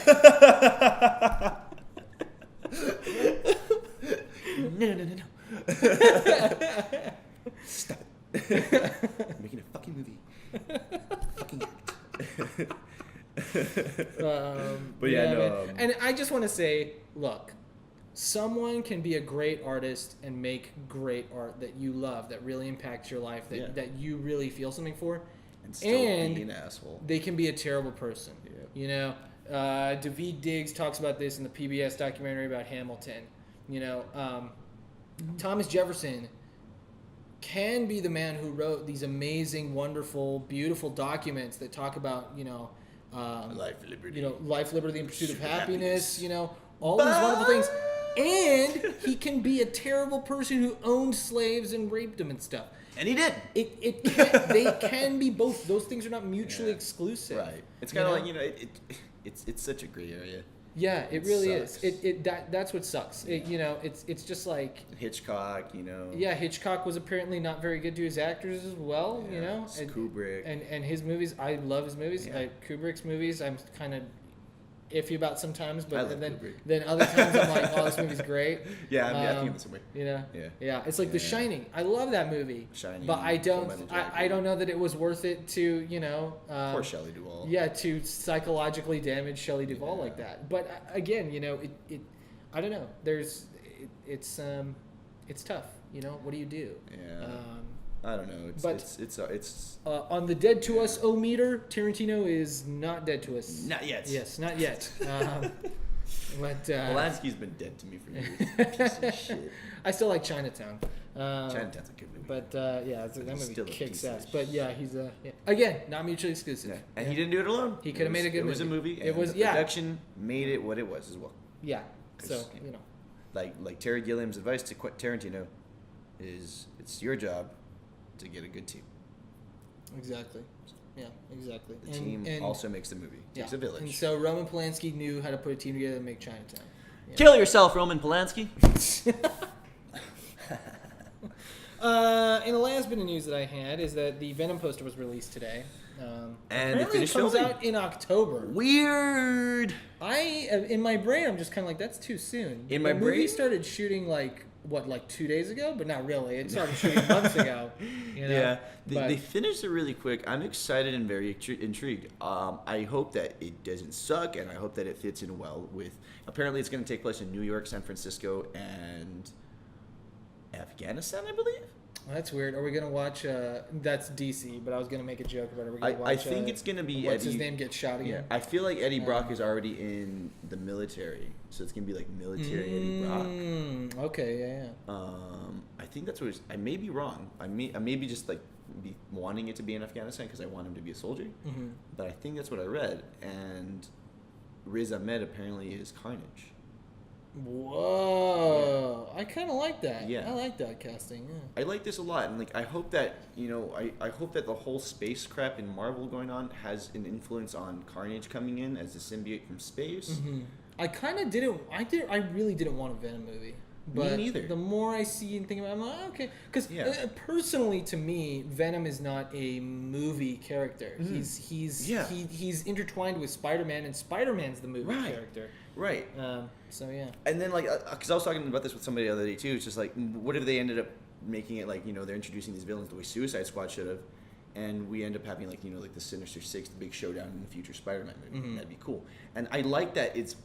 No. Stop it. I'm making a fucking movie. Fucking act. But and I just want to say, look, someone can be a great artist and make great art that you love, that really impacts your life, that you really feel something for, and still be an asshole. They can be a terrible person. Daveed Diggs talks about this in the PBS documentary about Hamilton. Thomas Jefferson can be the man who wrote these amazing, wonderful, beautiful documents that talk about, life, liberty, and pursuit of happiness, all these wonderful things. And he can be a terrible person who owned slaves and raped them and stuff. And he did. They can be both. Those things are not mutually exclusive. Right. It's kind of like, it's such a gray area. Yeah, it really sucks. is. That's what sucks. It's just like Hitchcock. Yeah, Hitchcock was apparently not very good to his actors as well. Kubrick and his movies. I love his movies. Yeah. Kubrick's movies, I'm kind of iffy about sometimes, but Kubrick. then other times I'm like, oh, this movie's great. Yeah, I think in the same way. Yeah. It's like The Shining. I love that movie. Shining, but I don't know that it was worth it to poor Shelley Duvall. Yeah, to psychologically damage Shelley Duvall like that. But again, I don't know. It's tough. What do you do? Yeah. I don't know. It's on the dead to us meter, Tarantino is not dead to us. Not yet. Yes, not yet. But Polanski's been dead to me for years. Piece of shit. I still like Chinatown. Chinatown's a good movie. But that movie kicks ass. But he's again, not mutually exclusive. Yeah. And he didn't do it alone. He could have made a good movie. It was a movie. It was the production made it what it was as well. Yeah. So like Terry Gilliam's advice to Tarantino is, it's your job to get a good team. Exactly. Yeah, exactly. The team also makes the movie. It takes a village. And so Roman Polanski knew how to put a team together and make Chinatown. Yeah. Kill yourself, Roman Polanski. And the last bit of news that I had is that the Venom poster was released today. And it comes out in October. Weird. In my brain, I'm just kind of like, that's too soon. The movie started shooting like 2 days ago, but not really. It started shooting months ago. Yeah, they finished it really quick. I'm excited and very intrigued. I hope that it doesn't suck, and I hope that it fits in well with. Apparently, it's going to take place in New York, San Francisco, and Afghanistan, I believe. Well, that's weird. Are we gonna watch? That's DC, but I was gonna make a joke about it. Are we gonna watch? I think it's gonna be what's Eddie. his name get shot again? Yeah, I feel like Eddie Brock is already in the military, so it's gonna be like military Eddie Brock. Okay, yeah. I think that's what I may be wrong. I may be just like be wanting it to be in Afghanistan because I want him to be a soldier. Mm-hmm. But I think that's what I read, and Riz Ahmed apparently is Carnage. Whoa! Yeah. I kind of like that. Yeah, I like that casting. Yeah. I like this a lot, and like I hope that I hope that the whole space crap in Marvel going on has an influence on Carnage coming in as a symbiote from space. Mm-hmm. I kind of didn't. I really didn't want a Venom movie. But me neither. The more I see and think about it, I'm like, okay. Because personally, to me, Venom is not a movie character. Mm-hmm. He's intertwined with Spider-Man, and Spider-Man's the movie character. Right. So yeah. And then like, because I was talking about this with somebody the other day too. It's just like, what if they ended up making it like they're introducing these villains the way Suicide Squad should have, and we end up having like like the Sinister Six, the big showdown in the future Spider-Man movie. Mm-hmm. That'd be cool. And I like that it's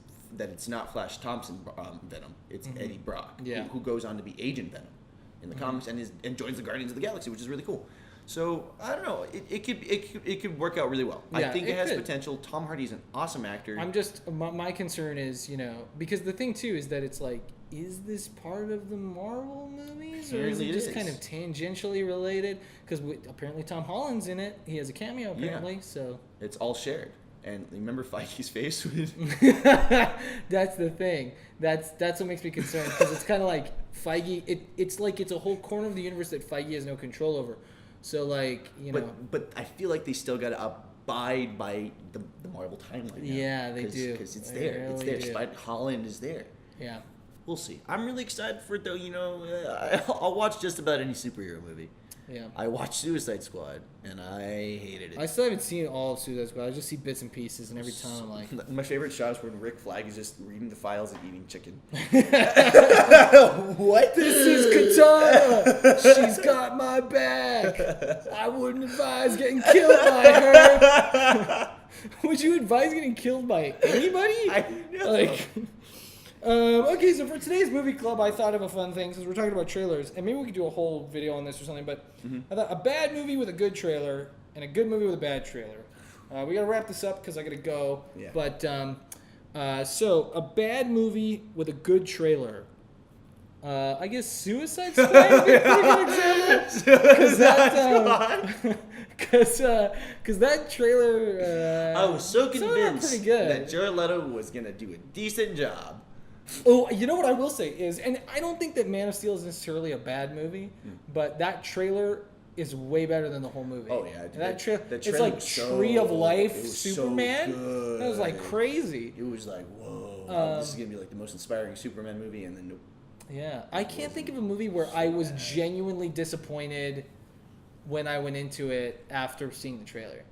not Flash Thompson Venom. It's mm-hmm. Eddie Brock, who goes on to be Agent Venom in the mm-hmm. comics and joins the Guardians of the Galaxy, which is really cool. So I don't know. It could work out really well. Yeah, I think it has potential. Tom Hardy's an awesome actor. I'm just my concern is because the thing too is that it's like, is this part of the Marvel movies or is it just kind of tangentially related? Because apparently Tom Holland's in it. He has a cameo apparently. So it's all shared. And remember Feige's face? That's the thing. That's what makes me concerned because it's kind of like Feige. It's like it's a whole corner of the universe that Feige has no control over. So like But I feel like they still got to abide by the Marvel timeline. Yeah, they do. Because it's there. Really it's there. Spider Holland is there. Yeah. We'll see. I'm really excited for it though. I'll watch just about any superhero movie. Yeah. I watched Suicide Squad, and I hated it. I still haven't seen all of Suicide Squad. I just see bits and pieces, and every time I'm like... My favorite shot is when Rick Flag is just reading the files and eating chicken. What? This is Katana! She's got my back! I wouldn't advise getting killed by her! Would you advise getting killed by anybody? I know. Okay, so for today's movie club, I thought of a fun thing since we're talking about trailers, and maybe we could do a whole video on this or something. But mm-hmm. I thought a bad movie with a good trailer and a good movie with a bad trailer. We gotta wrap this up because I gotta go. Yeah. But so a bad movie with a good trailer. I guess Suicide Squad would be a pretty good example. Because that trailer. I was so convinced that Jared Leto was gonna do a decent job. Oh, you know what I will say is, and I don't think that Man of Steel is necessarily a bad movie, but that trailer is way better than the whole movie. Oh yeah, that trailer it's like Tree of Life Superman. So that was like crazy. It was like, whoa, this is gonna be like the most inspiring Superman movie, and then nope. Yeah, I can't think of a movie where I was genuinely disappointed when I went into it after seeing the trailer.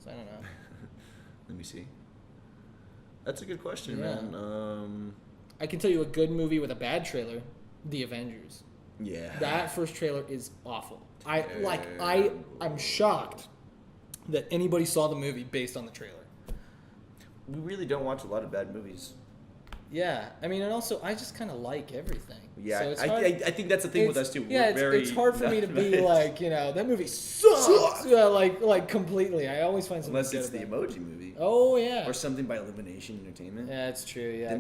So I don't know. Let me see. That's a good question, man. I can tell you a good movie with a bad trailer, The Avengers. Yeah. That first trailer is awful. I'm shocked that anybody saw the movie based on the trailer. We really don't watch a lot of bad movies. Yeah, I mean, and also I just kind of like everything. Yeah, so it's hard, I think that's the thing with us too. Yeah, it's hard for me to be like, that movie sucks. Like completely. I always find something. Unless it's the Emoji Movie. Oh yeah. Or something by Illumination Entertainment. Yeah, it's true. Yeah,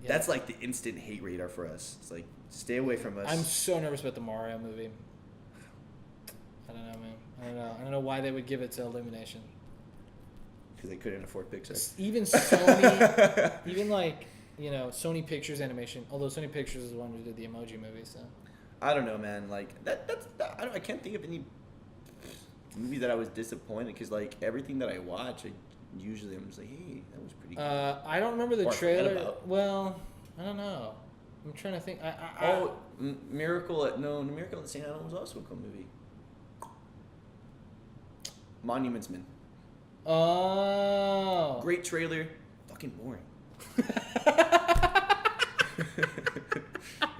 that's like the instant hate radar for us. It's like, stay away from us. I'm so nervous about the Mario movie. I don't know, man. I don't know why they would give it to Illumination. Because they couldn't afford Pixar. Even Sony, Sony Pictures Animation. Although Sony Pictures is the one who did the Emoji movie, so. I don't know, man. Like I can't think of any movie that I was disappointed because like everything that I watch, I'm just like, hey, that was pretty good. I don't remember the trailer. Well, I don't know. I'm trying to think. Miracle at St. Anna was also a cool movie. Monuments Men. Oh. Great trailer. Fucking boring.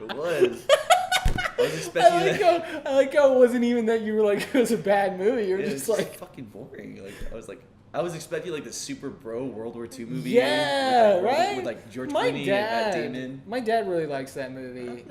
It was. I was expecting I like how it wasn't even that you were like, it was a bad movie. You were just like. fucking boring. Like, I was like, I was expecting like the Super Bro World War II movie. Yeah, with, like, right. With like George Clooney and Matt Damon. My dad really likes that movie,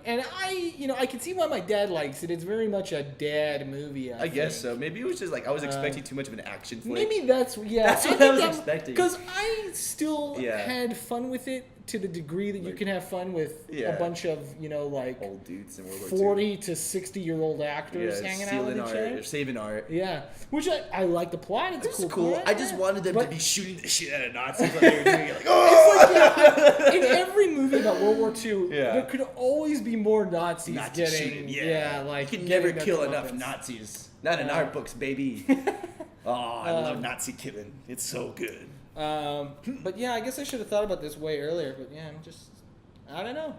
and I can see why my dad likes it. It's very much a dad movie. I guess so. Maybe it was just like I was expecting too much of an action flick. Maybe that's That's what I was expecting. Because I still had fun with it to the degree that you can have fun with a bunch of like old dudes in World War II. 40 to 60-year-old actors hanging out with each other, saving art. Yeah, which I like the plot. It's a cool. Plot. I just wanted them to be shooting the shit out of Nazis when they were doing it. Like, oh! It's like, in every movie about World War II, there could always be more Nazis getting. Like you can never kill enough Nazis. Not in our books, baby. I love Nazi killing. It's so good. But yeah, I guess I should have thought about this way earlier. But yeah, I don't know.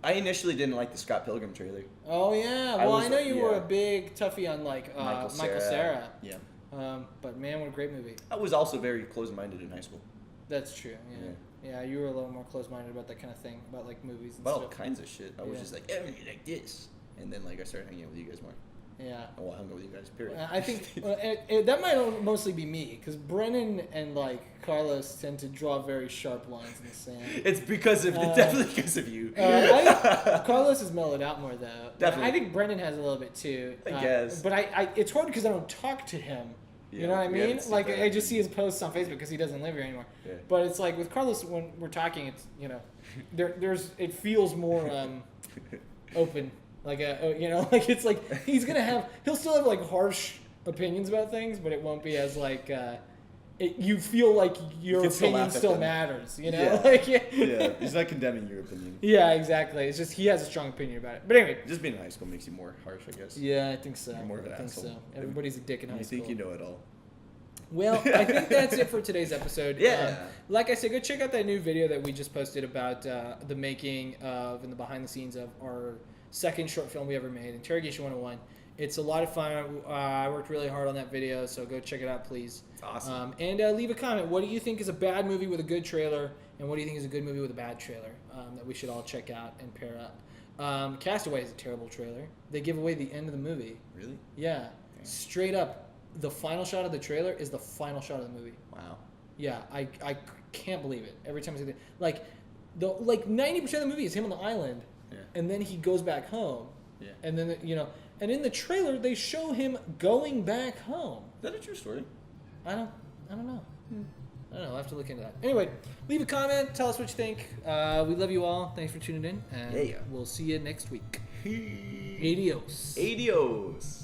I initially didn't like the Scott Pilgrim trailer. Oh yeah, well I know you were a big toughie on like Michael Cera. Yeah. But man, what a great movie. I was also very closed-minded in high school. That's true. Yeah, you were a little more closed-minded about that kind of thing, about like movies and about stuff. All kinds of shit. I was just like, everything like this, and then like I started hanging out with you guys more. Yeah. Well, I hung out with you guys. Period. I think that might mostly be me, because Brennan and like Carlos tend to draw very sharp lines in the sand. It's definitely because of you. Carlos has mellowed out more though. Definitely. I think Brennan has a little bit too. I guess. But it's hard because I don't talk to him. You know what I mean? Like I just see his posts on Facebook because he doesn't live here anymore. Yeah. But it's like with Carlos when we're talking, it's it feels more open. Like like it's like he'll still have like harsh opinions about things, but it won't be as like you feel like your opinion still matters, Yeah, he's not condemning your opinion. Yeah, exactly. It's just he has a strong opinion about it. But anyway, just being in high school makes you more harsh, I guess. Yeah, I think so. You're more of an asshole. So. Everybody's a dick in high school. You think you know it all. Well, I think that's it for today's episode. Yeah. Like I said, go check out that new video that we just posted about the making of and the behind the scenes of our second short film we ever made, Interrogation 101. It's a lot of fun. I worked really hard on that video, so go check it out, please. Awesome. And leave a comment. What do you think is a bad movie with a good trailer, and what do you think is a good movie with a bad trailer that we should all check out and pair up? Castaway is a terrible trailer. They give away the end of the movie. Really? Yeah. Straight up, the final shot of the trailer is the final shot of the movie. Wow. Yeah, I can't believe it. Every time I see it, like 90% of the movie is him on the island. Yeah. And then he goes back home. Yeah. And then, and in the trailer, they show him going back home. Is that a true story? I don't know. I don't know. I'll have to look into that. Anyway, leave a comment. Tell us what you think. We love you all. Thanks for tuning in. And we'll see you next week. Adios. Adios.